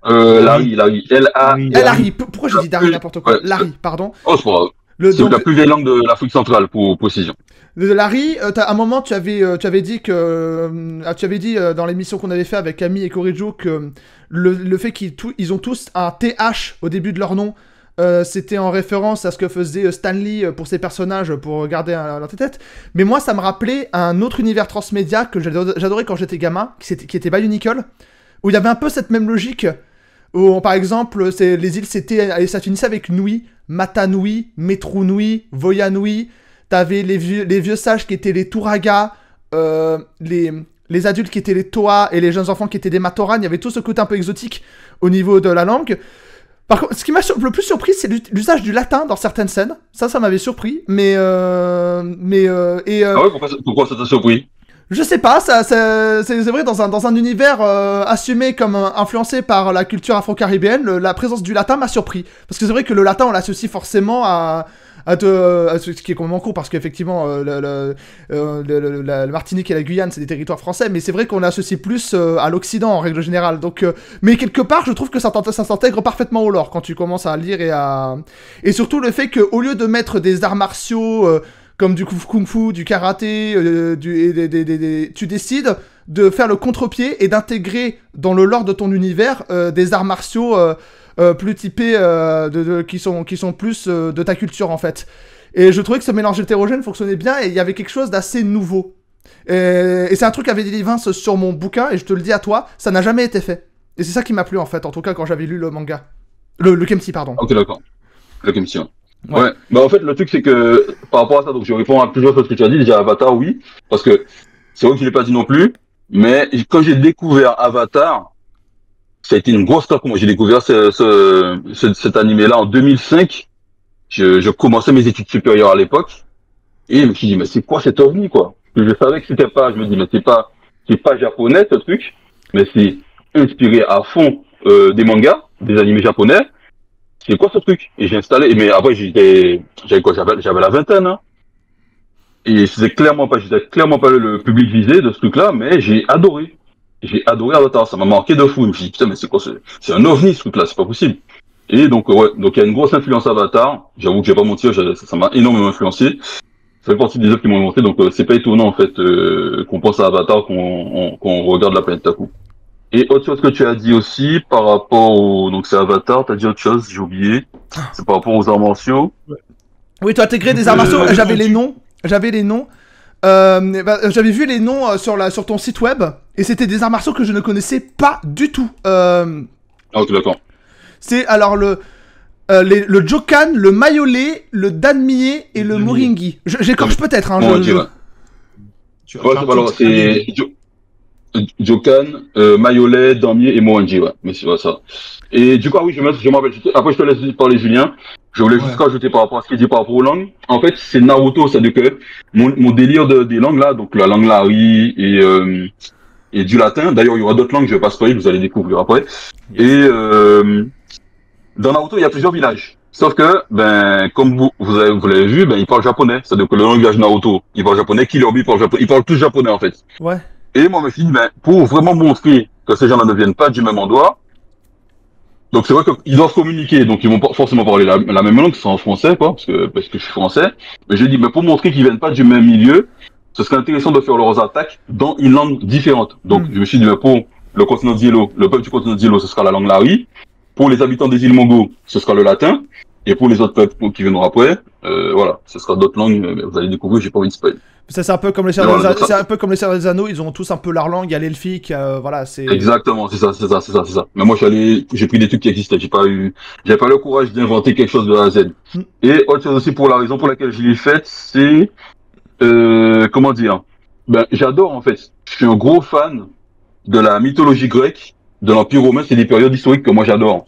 Larry. Larry. Pourquoi j'ai dit Dari n'importe quoi? Larry, pardon. Oh, c'est pas grave. C'est la plus vieille langue de l'Afrique centrale, pour précision. De Larry, à un moment, tu avais dit dans l'émission qu'on avait fait avec Camille et Korijo que le fait qu'ils ont tous un TH au début de leur nom, c'était en référence à ce que faisait Stanley pour ses personnages pour garder leur tête. Mais moi, ça me rappelait un autre univers transmédia que j'adorais quand j'étais gamin, qui était Bionicle, où il y avait un peu cette même logique, où par exemple, les îles, ça finissait avec Nui, Mata Nui, Metru Nui, Voya Nui. T'avais les vieux sages qui étaient les Turaga, les adultes qui étaient les Toa et les jeunes enfants qui étaient des Matoran. Il y avait tout ce côté un peu exotique au niveau de la langue. Par contre, ce qui m'a le plus surpris, c'est l'usage du latin dans certaines scènes. Ça m'avait surpris. Ah ouais, pourquoi ça t'a surpris? Je sais pas, c'est vrai, dans un univers assumé comme influencé par la culture afro-caribéenne, la présence du latin m'a surpris. Parce que c'est vrai que le latin, on l'associe forcément à ce qui est complètement court, parce qu'effectivement, la Martinique et la Guyane, c'est des territoires français, mais c'est vrai qu'on l'associe plus à l'Occident en règle générale. Donc, mais quelque part, je trouve que ça s'intègre parfaitement au lore quand tu commences à lire et surtout le fait qu'au lieu de mettre des arts martiaux comme du kung-fu, du karaté, tu décides de faire le contre-pied et d'intégrer dans le lore de ton univers des arts martiaux plus typés, qui sont plus de ta culture en fait. Et je trouvais que ce mélange hétérogène fonctionnait bien et il y avait quelque chose d'assez nouveau. Et c'est un truc qu'avait dit Vince sur mon bouquin, et je te le dis à toi, ça n'a jamais été fait. Et c'est ça qui m'a plu en fait, en tout cas quand j'avais lu le manga. Le Kemsi, pardon. Ok, d'accord. Le Kemsi, ouais. Bah en fait le truc c'est que par rapport à ça, donc je réponds à plusieurs choses que tu as dit. Déjà Avatar, oui, parce que c'est vrai que je l'ai pas dit non plus, mais quand j'ai découvert Avatar, ça a été une grosse claque pour moi. J'ai découvert cet animé-là en 2005. Je commençais mes études supérieures à l'époque et je me suis dit mais c'est quoi cet ovni quoi? Je savais que c'était pas, je me dis mais c'est pas japonais ce truc, mais c'est inspiré à fond des mangas, des animés japonais. C'est quoi ce truc? Et j'ai installé, mais après j'avais la vingtaine, hein. Et j'étais clairement pas le public visé de ce truc-là, mais j'ai adoré Avatar, ça m'a marqué de fou. Je me suis dit putain mais c'est quoi, c'est un ovni ce truc-là, c'est pas possible. Et donc donc il y a une grosse influence Avatar. J'avoue que je vais pas mentir, ça m'a énormément influencé. Ça fait partie des œuvres qui m'ont inventé, donc c'est pas étonnant en fait qu'on pense à Avatar, qu'on regarde la planète Taku. Et autre chose que tu as dit aussi par rapport donc c'est Avatar, t'as dit autre chose, j'ai oublié. C'est par rapport aux arts martiaux. Oui, tu as intégré des arts martiaux, j'avais les noms. J'avais vu les noms sur ton site web, et c'était des arts martiaux que je ne connaissais pas du tout. Ah, ok, d'accord. C'est alors le Jokan, le Mayole, le Danmie et le Moringi. J'écorche peut-être, hein. Ouais, alors c'est Jokan, Mayole, Danmie et Moringi, ouais. Mais c'est vrai ça. Et du coup, oui, je m'appelle. Après, je te laisse parler, Julien. Je voulais juste rajouter par rapport à ce qu'il dit par rapport aux langues. En fait, c'est Naruto, c'est-à-dire que mon délire des langues là, donc la langue Lari et du latin. D'ailleurs, il y aura d'autres langues, je vais pas spoiler, vous allez découvrir après. Et dans Naruto, il y a plusieurs villages. Sauf que, comme vous l'avez vu, ils parlent japonais. C'est-à-dire que le langage Naruto, il parle japonais, Killer Bee parle japonais, ils parlent tous japonais en fait. Ouais. Et moi, je me suis dit, pour vraiment montrer que ces gens-là ne viennent pas du même endroit, donc c'est vrai qu'ils doivent communiquer, donc ils vont pas forcément parler la même langue, c'est en français, quoi, parce que je suis français. Mais j'ai dit, pour montrer qu'ils viennent pas du même milieu, ce serait intéressant de faire leurs attaques dans une langue différente. Donc je me suis dit, pour le continent d'Yellow, le peuple du continent d'Yellow, ce sera la langue Lari. Pour les habitants des îles Mongo, ce sera le latin. Et pour les autres peuples qui viendront après, voilà, ce sera d'autres langues, mais vous allez découvrir, j'ai pas envie de spoiler. Ça, c'est un peu comme les Seigneurs des Anneaux, ils ont tous un peu leur langue, il y a l'elfique, voilà, c'est... Exactement, c'est ça. Mais moi, j'ai pris des trucs qui existaient, j'avais pas le courage d'inventer quelque chose de A à Z. Et autre chose aussi, pour la raison pour laquelle je l'ai faite, c'est, comment dire, j'adore, en fait, je suis un gros fan de la mythologie grecque, de l'Empire romain, c'est des périodes historiques que moi j'adore.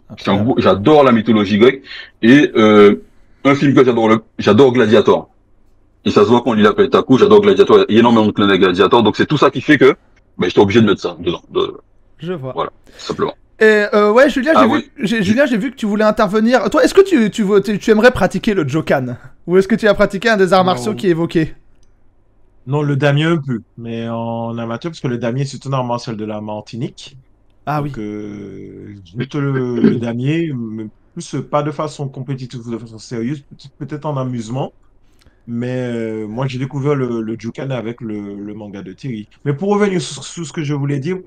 J'adore la mythologie grecque, et, un film que j'adore Gladiator. Et ça se voit qu'on lit la Peltaku, j'adore Gladiator, il y a énormément de clins d'œil Gladiator, donc c'est tout ça qui fait que j'étais obligé de mettre ça dedans. Je vois. Voilà, simplement. Et ouais, Julien, j'ai vu que tu voulais intervenir. Toi, est-ce que tu aimerais pratiquer le Jokan? Ou est-ce que tu as pratiqué un des arts martiaux qui est évoqué? Non, le damier un peu, mais en amateur, parce que le damier c'est un art martial de la Martinique. Ah donc, juste le damier, mais plus pas de façon compétitive ou de façon sérieuse, peut-être en amusement. Mais moi, j'ai découvert le Jukan avec le manga de Thierry. Mais pour revenir sur ce que je voulais dire,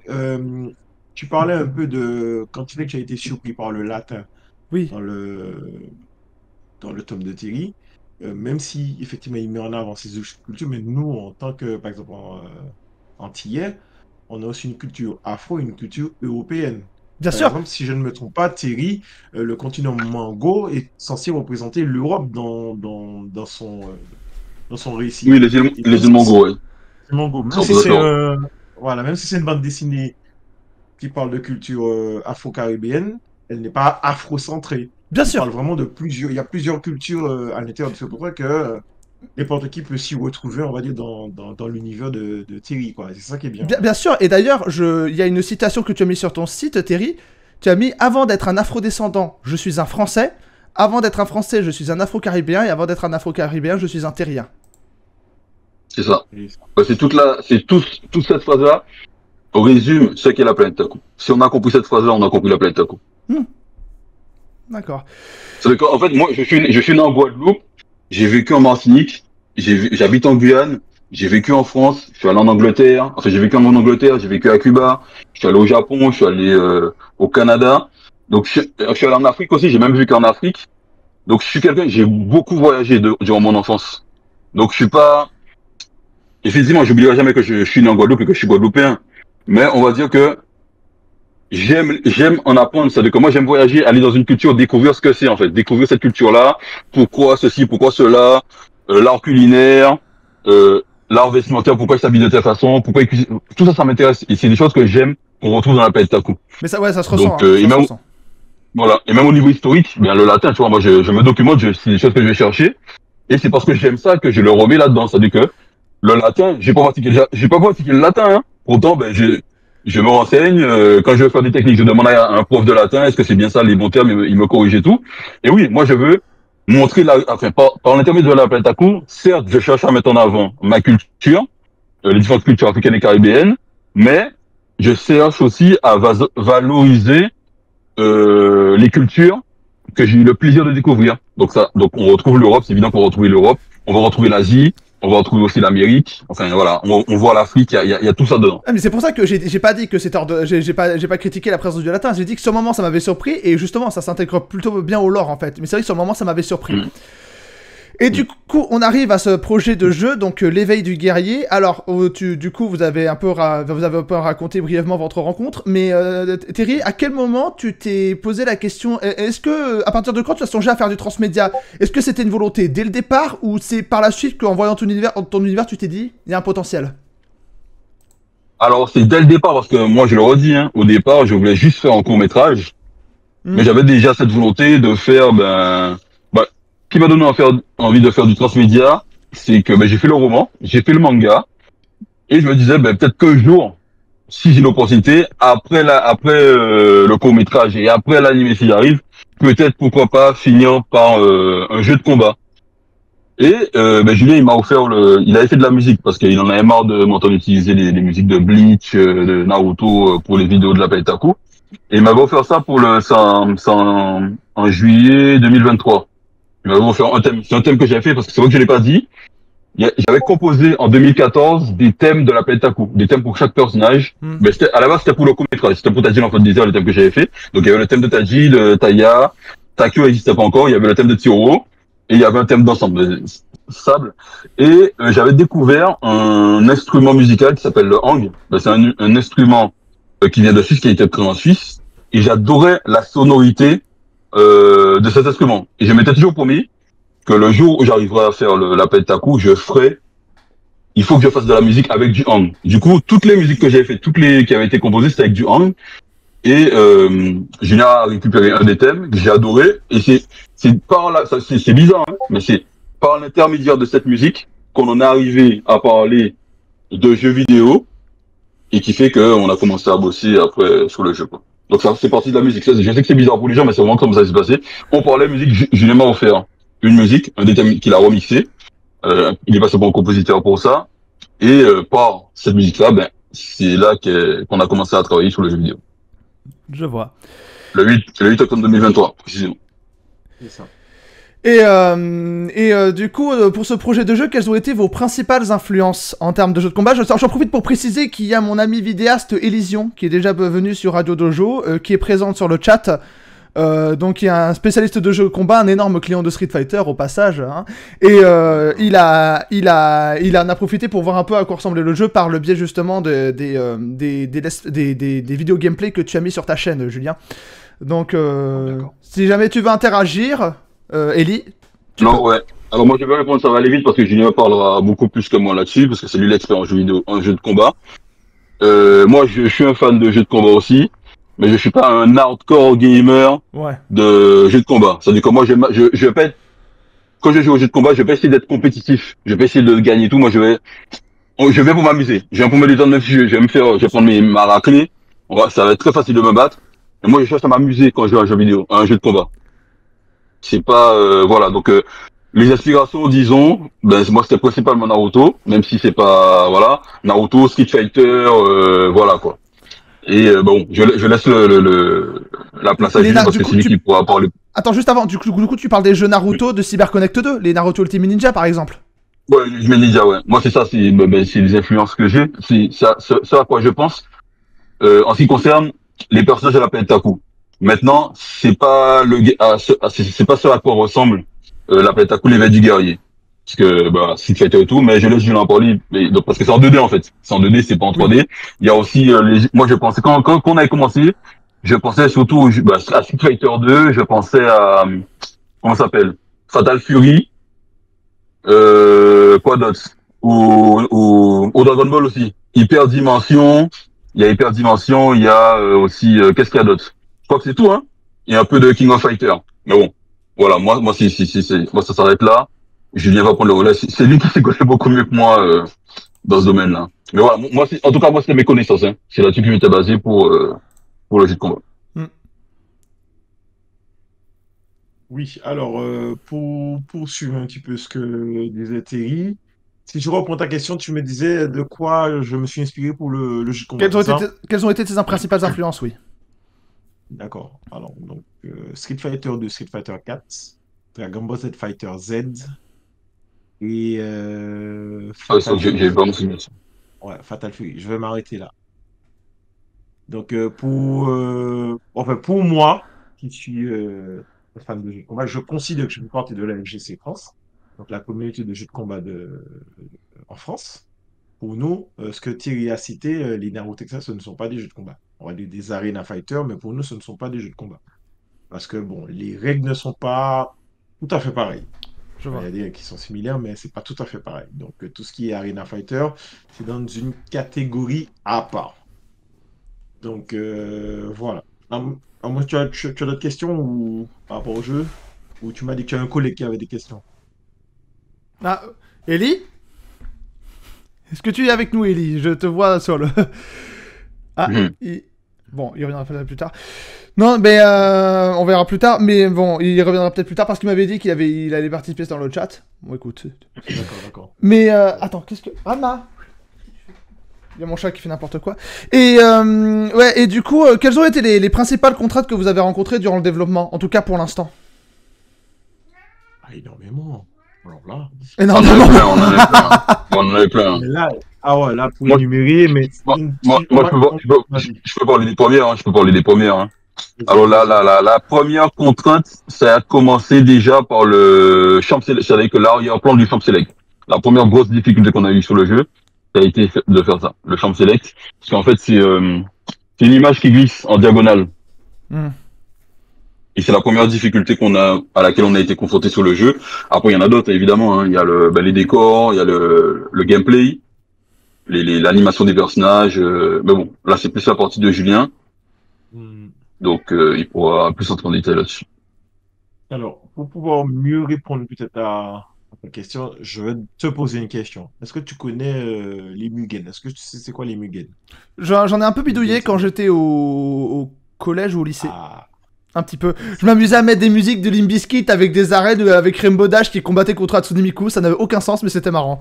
tu parlais un peu de quand tu as été surpris par le latin oui. dans le tome de Thierry. Même si, effectivement, il met en avant ses cultures, mais nous, en tant que, par exemple, antillais, on a aussi une culture afro, une culture européenne. Bien Par sûr. exemple, si je ne me trompe pas, Thierry, le continent Mango est censé représenter l'Europe dans son récit. Oui, les îles Mongo, oui. Mango. Même si c'est une bande dessinée qui parle de culture afro-caribéenne, elle n'est pas afro-centrée. Bien sûr. Elle parle vraiment de plusieurs. Il y a plusieurs cultures à l'intérieur de ce pourquoi que n'importe qui peut s'y retrouver, on va dire, dans l'univers de Thierry, quoi. C'est ça qui est bien. Bien sûr, et d'ailleurs, il y a une citation que tu as mis sur ton site, Thierry. Tu as mis « Avant d'être un afro-descendant, je suis un Français. Avant d'être un Français, je suis un afro-caribéen. Et avant d'être un afro-caribéen, je suis un terrien. » C'est ça. C'est toute cette phrase-là. On résume ce qu'est la planète Taku. Si on a compris cette phrase-là, on a compris la planète Taku. D'accord. En fait, moi, je suis né en Guadeloupe. J'ai vécu en Martinique, j'habite en Guyane, j'ai vécu en France, je suis allé en Angleterre, j'ai vécu en Angleterre, j'ai vécu à Cuba, je suis allé au Japon, je suis allé au Canada, donc je suis allé en Afrique aussi, j'ai même vécu en Afrique, donc j'ai beaucoup voyagé durant mon enfance, donc je suis pas, effectivement, j'oublierai jamais que je suis né en Guadeloupe et que je suis guadeloupéen, mais on va dire que j'aime en apprendre, c'est-à-dire que moi j'aime voyager, aller dans une culture, découvrir ce que c'est en fait, découvrir cette culture-là, pourquoi ceci, pourquoi cela, l'art culinaire, l'art vestimentaire, pourquoi ils s'habillent de telle façon, pourquoi ils cuisinent, tout ça, ça m'intéresse, et c'est des choses que j'aime, qu'on retrouve dans la planète Taku. Mais ça, ouais, ça se ressent. Donc, voilà, et même au niveau historique, le latin, tu vois, moi je me documente, c'est des choses que je vais chercher, et c'est parce que j'aime ça que je le remets là-dedans, c'est-à-dire que le latin, j'ai pas pratiqué le latin, hein, pourtant, je me renseigne, quand je veux faire des techniques, je demande à un prof de latin, est-ce que c'est bien ça, les bons termes, il me corrige et tout. Et oui, moi je veux montrer par l'intermédiaire de la planète Taku, certes, je cherche à mettre en avant ma culture, les différentes cultures africaines et caribéennes, mais je cherche aussi à valoriser les cultures que j'ai eu le plaisir de découvrir. Donc on retrouve l'Europe, c'est évident qu'on va retrouver l'Europe, on va retrouver l'Asie, on va retrouver aussi l'Amérique. Enfin voilà, on voit l'Afrique, il y a tout ça dedans. Ah, mais c'est pour ça que j'ai pas dit que c'était j'ai pas critiqué la présence du latin. J'ai dit que sur le moment ça m'avait surpris et justement ça s'intègre plutôt bien au lore en fait. Mais c'est vrai que sur le moment ça m'avait surpris. Et du coup, on arrive à ce projet de jeu, donc l'éveil du guerrier. Alors, du coup, vous avez un peu raconté brièvement votre rencontre, mais Terry, à quel moment tu t'es posé la question, est-ce que, à partir de quand tu as songé à faire du transmédia? Est-ce que c'était une volonté dès le départ, ou c'est par la suite qu'en voyant ton univers, tu t'es dit, il y a un potentiel? Alors, c'est dès le départ, parce que moi, je le redis, hein, au départ, je voulais juste faire un court-métrage, mais j'avais déjà cette volonté de faire, ce qui m'a donné envie de faire du transmédia, c'est que j'ai fait le roman, j'ai fait le manga, et je me disais, peut-être qu'un jour, si j'ai l'opportunité, après le court-métrage et après l'anime s'il arrive, peut-être pourquoi pas finir par un jeu de combat. Et Julien, il avait fait de la musique parce qu'il en avait marre de m'entendre utiliser les musiques de Bleach, de Naruto pour les vidéos de la Taku. Et il m'avait offert ça en juillet 2023. Il m'avait offert un thème. C'est un thème que j'avais fait parce que c'est vrai que je l'ai pas dit. J'avais composé en 2014 des thèmes de la Taku, des thèmes pour chaque personnage. Mais à la base, c'était pour le court-métrage. C'était pour Taji l'enfant de désert, le thème que j'avais fait. Donc il y avait le thème de Taji, de Taya, Takio n'existait pas encore. Il y avait le thème de Tiro. Et il y avait un thème d'ensemble, sable. Et j'avais découvert un instrument musical qui s'appelle le hang. C'est un instrument qui vient de Suisse, qui a été créé en Suisse. Et j'adorais la sonorité de cet instrument. Et je m'étais toujours promis que le jour où j'arriverai à faire la Taku, il faut que je fasse de la musique avec du hang. Du coup, toutes les musiques que j'avais faites, qui avaient été composées, c'était avec du hang. Et Julien a récupéré un des thèmes que j'ai adoré. Et c'est bizarre, hein, mais c'est par l'intermédiaire de cette musique qu'on en est arrivé à parler de jeux vidéo et qui fait qu'on a commencé à bosser après sur le jeu, quoi. Donc ça, c'est parti de la musique. Je sais que c'est bizarre pour les gens, mais c'est vraiment comme ça qui s'est passé. On parlait musique, Julien m'a offert une musique, un des thèmes qu'il a remixé. Il est passé pour un compositeur pour ça. Et par cette musique-là, c'est là qu'on a commencé à travailler sur le jeu vidéo. Je vois. Le 8 octobre 2023, précisément. C'est ça. Et du coup, pour ce projet de jeu, quelles ont été vos principales influences en termes de jeux de combat? J'en profite pour préciser qu'il y a mon ami vidéaste Elysion, qui est déjà venu sur Radio Dojo, qui est présente sur le chat. Donc il y a un spécialiste de jeux de combat, un énorme client de Street Fighter au passage, hein. Et il en a profité pour voir un peu à quoi ressemblait le jeu par le biais justement des vidéos gameplay que tu as mis sur ta chaîne, Julien. Donc si jamais tu veux interagir, Ellie. Non, ouais. Alors moi je vais répondre, ça va aller vite parce que Julien parlera beaucoup plus que moi là-dessus parce que c'est lui l'expert en jeu vidéo, en jeu de combat. Moi je suis un fan de jeux de combat aussi. Mais je suis pas un hardcore gamer de jeux de combat. C'est-à-dire que moi, je vais pas être, quand je joue aux jeux de combat, je vais pas essayer d'être compétitif. Je vais pas essayer de gagner tout. Moi, je vais pour m'amuser. Je viens pour me détendre, même si je vais prendre ma raclée. Ça va être très facile de me battre. Et moi, je cherche à m'amuser quand je joue à un jeu vidéo, à un jeu de combat. C'est pas, voilà. Donc, les aspirations, disons, moi, c'était principalement Naruto, même si c'est pas, voilà. Naruto, Street Fighter, voilà, quoi. Et je laisse la place à Julien parce que c'est lui qui pourra parler. Attends, juste avant, du coup, tu parles des jeux Naruto de CyberConnect 2, les Naruto Ultimate Ninja par exemple. Ouais, Ultimate Ninja, ouais. Moi, c'est ça, c'est les influences que j'ai. C'est ça à quoi je pense. En ce qui concerne les personnages de la Taku. Maintenant, c'est pas c'est pas ce à quoi ressemble la Taku, l'éveil du guerrier. Parce que Street Fighter et tout, mais je laisse Julien en parler, donc parce que c'est en 2D en fait. C'est en 2D, c'est pas en 3D. Il y a aussi moi je pensais quand on avait commencé, je pensais surtout à Street Fighter 2, je pensais à comment ça s'appelle, Fatal Fury, quoi d'autre, ou Dragon Ball aussi. Hyperdimension, il y a Hyperdimension, il y a aussi qu'est-ce qu'il y a d'autre? Je crois que c'est tout, hein. Il y a un peu de King of Fighter, mais bon, voilà, moi moi ça s'arrête là. Julien va prendre le relais. C'est lui qui s'y connaît beaucoup mieux que moi dans ce domaine-là. Mais voilà, en tout cas, moi, c'était mes connaissances. Hein. C'est là-dessus que j'étais basé pour le jeu de combat. Oui, alors, pour poursuivre un petit peu ce que disait Thierry, si je reprends ta question, tu me disais de quoi je me suis inspiré pour le jeu de combat. Quelles ont été tes principales influences, oui. D'accord. Alors, donc, Street Fighter 2, Street Fighter 4, Dragon Ball Z Fighter Z, et Fatal Fury. J'ai vraiment souvenir ça. Ouais, Fatal Fury. Je vais m'arrêter là. Donc, pour moi, qui suis fan de jeux de combat, je considère que je fais partie de la FGC France. donc la communauté de jeux de combat en France. Pour nous, ce que Thierry a cité, les Naruto Texas, ce ne sont pas des jeux de combat. On va dire des Arena Fighter, mais pour nous, ce ne sont pas des jeux de combat. Parce que, bon, les règles ne sont pas tout à fait pareilles. Je Enfin, il y vois. a des règles qui sont similaires, mais c'est pas tout à fait pareil. Donc, tout ce qui est Arena Fighter, c'est dans une catégorie à part. Donc, voilà. Moi, tu as d'autres questions ou, par rapport au jeu? Ou tu m'as dit que tu as un collègue qui avait des questions? Ah, Ellie? Est-ce que tu es avec nous, Ellie? Je te vois sur le. Ah, Mhm. bon, il reviendra peut-être plus tard. Non, mais on verra plus tard. Mais bon, il reviendra peut-être plus tard parce qu'il m'avait dit il allait participer dans le chat. Bon, écoute. D'accord, d'accord. Mais attends, qu'est-ce que. Anna! Il y a mon chat qui fait n'importe quoi. Et ouais, et du coup, quelles ont été les principales contraintes que vous avez rencontrées durant le développement? En tout cas pour l'instant. Ah, énormément. Alors là. On en avait Énormément. plein, on en avait plein. On en avait plein. Mais là, ah ouais, là, pour Moi, énumérer, mais je peux, vas-y. je peux parler des premières, hein, je peux parler des premières. Hein. Vas-y, Alors vas-y, là, vas-y. la première contrainte, ça a commencé déjà par le champ select, c'est-à-dire que l'arrière-plan du champ select. La première grosse difficulté qu'on a eue sur le jeu, ça a été de faire ça, le champ select, parce qu'en fait c'est une image qui glisse en diagonale. Hmm. Et c'est la première difficulté à laquelle on a été confronté sur le jeu. Après, il y en a d'autres, évidemment. Hein. Il y a les décors, il y a le gameplay, l'animation des personnages. Mais bon, là, c'est plus la partie de Julien. Hmm. Donc, il pourra plus entrer en détail là-dessus. Alors, pour pouvoir mieux répondre peut-être à ta question, je vais te poser une question. Est-ce que tu connais les Mugen? Est-ce que tu sais c'est quoi les Mugen? J'en ai un peu Mugen, bidouillé c'est quand quoi? j'étais au collège ou au lycée. Ah, Un petit peu. Je exact. m'amusais à mettre des musiques de Limp Bizkit avec des arènes avec Rainbow Dash qui combattait contre Hatsune Miku. Ça n'avait aucun sens, mais c'était marrant.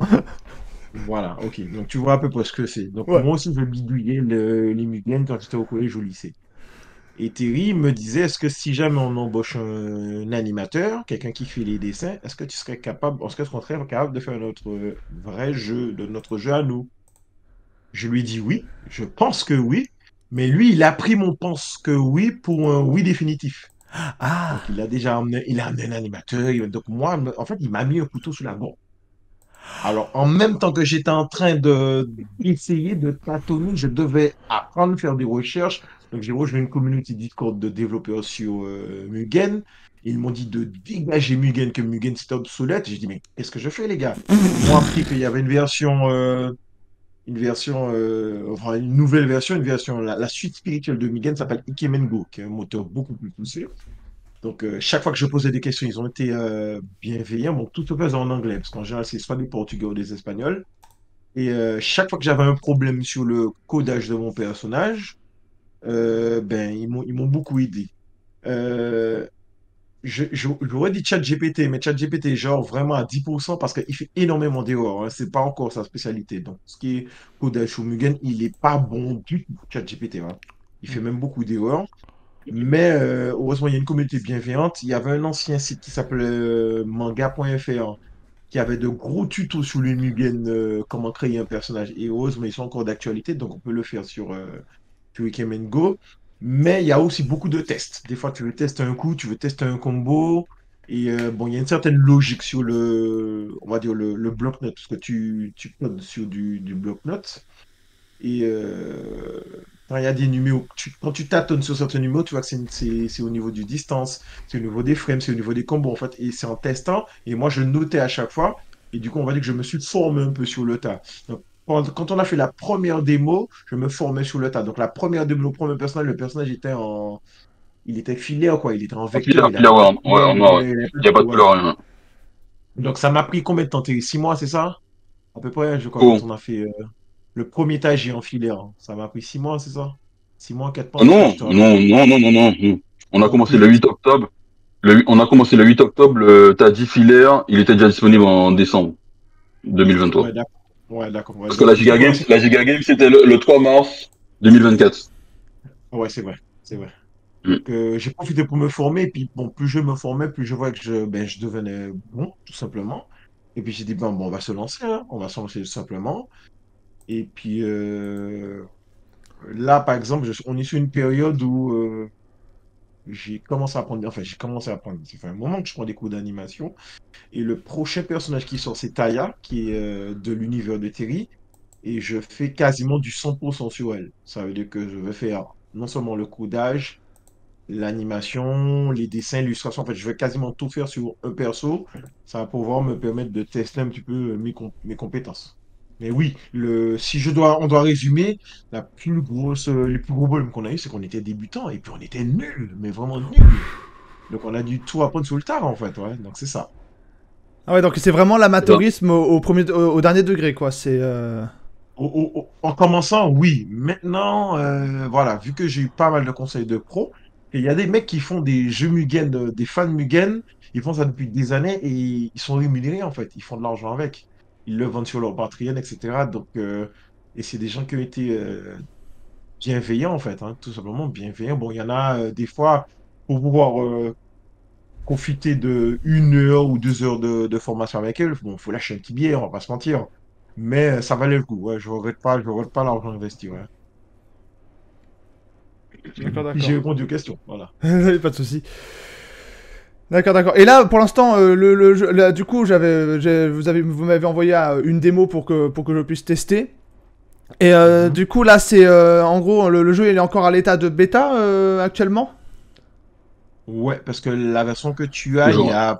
Voilà, ok. Donc, tu vois à peu près ce que c'est. Donc, Ouais. moi aussi, je bidouillais les Mugen quand j'étais au collège ou au lycée. Et Terry me disait, est-ce que si jamais on embauche un animateur, quelqu'un qui fait les dessins, est-ce que tu serais capable, est-ce que tu serais capable de faire notre vrai jeu, de notre jeu à nous? Je lui ai dit oui, je pense que oui, mais lui, il a pris mon pense que oui pour un oui définitif. Ah. Donc, il a amené un animateur. Donc, moi, en fait, il m'a mis un couteau sous la gorge. Alors, en même temps que j'étais en train d'essayer de tâtonner, je devais apprendre, faire des recherches. Donc, j'ai rejoint une communauté Discord de développeurs sur Mugen. Ils m'ont dit de dégager Mugen, que Mugen c'était obsolète. J'ai dit, mais qu'est-ce que je fais, les gars? Ils m'ont appris qu'il y avait enfin, une nouvelle version, la suite spirituelle de Mugen s'appelle Ikemengo, qui est un moteur beaucoup plus poussé. Donc, chaque fois que je posais des questions, ils ont été bienveillants. Bon, tout se faisait en anglais, parce qu'en général, c'est soit des Portugais ou des Espagnols. Et chaque fois que j'avais un problème sur le codage de mon personnage, ben, ils m'ont beaucoup aidé. Euh, J'aurais dit ChatGPT, mais ChatGPT, genre vraiment à 10% parce qu'il fait énormément d'erreurs. Hein. C'est pas encore sa spécialité. Donc, ce qui est codage sur Mugen, il est pas bon du tout, ChatGPT. Hein. Il fait même beaucoup d'erreurs. Mais heureusement, il y a une communauté bienveillante. Il y avait un ancien site qui s'appelait manga.fr qui avait de gros tutos sur le Mugen, comment créer un personnage. Et heureusement, ils sont encore d'actualité, donc on peut le faire sur Ikemen Go. Mais il y a aussi beaucoup de tests. Des fois, tu veux tester un coup, tu veux tester un combo. Et bon, il y a une certaine logique sur on va dire le bloc-notes, parce que tu codes sur du bloc-notes. Et quand il y a des numéros, quand tu tâtonnes sur certains numéros, tu vois que c'est au niveau du distance, c'est au niveau des frames, c'est au niveau des combos, en fait. Et c'est en testant. Et moi, je notais à chaque fois. Et du coup, on va dire que je me suis formé un peu sur le tas. Donc, quand on a fait la première démo, je me formais sur le tas. Donc, la première démo, le premier personnage, le personnage il était filaire, quoi. Il était en En vecteur, filaire, il n'avait filaire, ouais, pas de ouais, couleur. en noir, ouais. Il avait pas Il n'y de a pas de couleur. couleur, rien. Donc, ça m'a pris combien de temps? 6 mois, c'est ça? À peu près, je crois, quand Oh. on a fait le premier tâche j'ai enfilé. Hein. Ça m'a pris 6 mois, c'est ça? 6 mois, 4 mois, Ah parce que non, je te rappelle. non, non, non, non, non. Non. On a Non, commencé plus le vite. 8 octobre. On a commencé le 8 octobre, le Taddy Filaire, il était déjà disponible en décembre 2023. Ouais, d'accord. Ouais, d'accord. Ouais, Parce que la donc, du Giga coup, Games, assez. la Giga Games, c'était le 3 mars 2024. Ouais, c'est vrai. C'est vrai. Mm. Donc, j'ai profité pour me former. Et puis, bon, plus je me formais, plus je voyais que je devenais bon, tout simplement. Et puis, j'ai dit, bon, on va se lancer. Hein. On va se lancer tout simplement. Et puis, là, par exemple, on est sur une période où j'ai commencé à apprendre, enfin, j'ai commencé à apprendre, ça fait un moment que je prends des cours d'animation. Et le prochain personnage qui sort, c'est Taya, qui est de l'univers de Terry. Et je fais quasiment du 100% sur elle. Ça veut dire que je vais faire non seulement le codage, l'animation, les dessins, l'illustration. En fait, je vais quasiment tout faire sur un perso. Ça va pouvoir me permettre de tester un petit peu mes compétences. Mais oui, on doit résumer, les plus gros problèmes qu'on a eu, c'est qu'on était débutants et puis on était nuls, mais vraiment nuls. Donc on a dû tout apprendre sur le tard, en fait, ouais. Donc c'est ça. Ah ouais, donc c'est vraiment C'est ça. l'amateurisme au dernier degré, quoi. C'est. En commençant, oui. Maintenant, voilà, vu que j'ai eu pas mal de conseils de pros, il y a des mecs qui font des jeux Mugen, des fans Mugen, ils font ça depuis des années et ils sont rémunérés en fait. Ils font de l'argent avec. Ils le vendent sur leur Patreon, etc. Donc, et c'est des gens qui ont été bienveillants en fait, hein, tout simplement bienveillants. Bon, il y en a des fois, pour pouvoir profiter de 1 heure ou 2 heures de formation avec eux, bon, faut lâcher un petit billet, on va pas se mentir. Mais ça valait le coup. Ouais, je regrette pas l'argent investi. Ouais. D'accord, Si j'ai d'accord. répondu aux questions. Voilà. Pas de souci. D'accord, d'accord. Et là, pour l'instant, du coup, vous m'avez envoyé une démo pour que je puisse tester. Et Mhm. du coup, là, c'est en gros, le jeu il est encore à l'état de bêta actuellement. Ouais, parce que la version que tu as, Toujours. Ouais.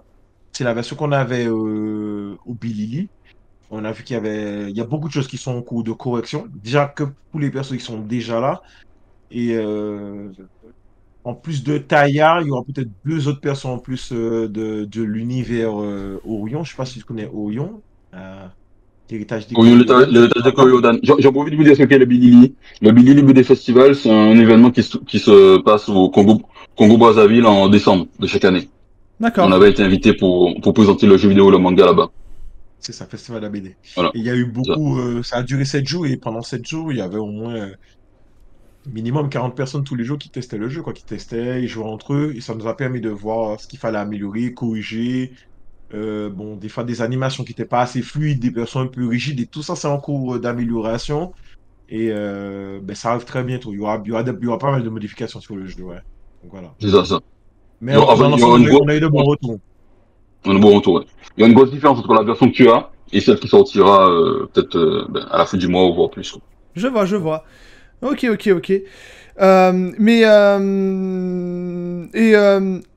c'est la version qu'on avait au Bilili. On a vu il y a beaucoup de choses qui sont en cours de correction. Déjà que pour les personnes qui sont déjà là. Et en plus de Taya, il y aura peut-être 2 autres personnes en plus de l'univers Orion. Je sais pas si tu connais Orion, euh, l'héritage des Oui, Coriodan, si tu l'héritage de vois pas. Coriodan. J'en profite de vous dire ce qu'est le Bilili. Le Bilili Birthday Festival, c'est un événement qui se passe au Congo-Brazzaville en décembre de chaque année. On D'accord. avait été invité pour présenter le jeu vidéo, le manga là-bas. C'est ça, Festival de la BD. Voilà. Et il y a eu C'est ça. beaucoup, ça a duré 7 jours et pendant 7 jours, il y avait au moins minimum 40 personnes tous les jours qui testaient le jeu, quoi, qui testaient, ils jouaient entre eux et ça nous a permis de voir ce qu'il fallait améliorer, corriger. Bon, des fois des animations qui n'étaient pas assez fluides, des personnes un peu rigides et tout ça, c'est en cours d'amélioration. Et ben, ça arrive très bientôt. Il y aura pas mal de modifications sur le jeu, ouais. Donc voilà. C'est ça, ça. Mais dans Il y l'ensemble, aura une grosse on a eu de bons différence. retours. Un bon retour, ouais. Il y a une grosse différence entre la version que tu as et celle qui sortira peut-être à la fin du mois ou voire plus. Quoi. Je vois, je vois. Ok, ok, ok. Mais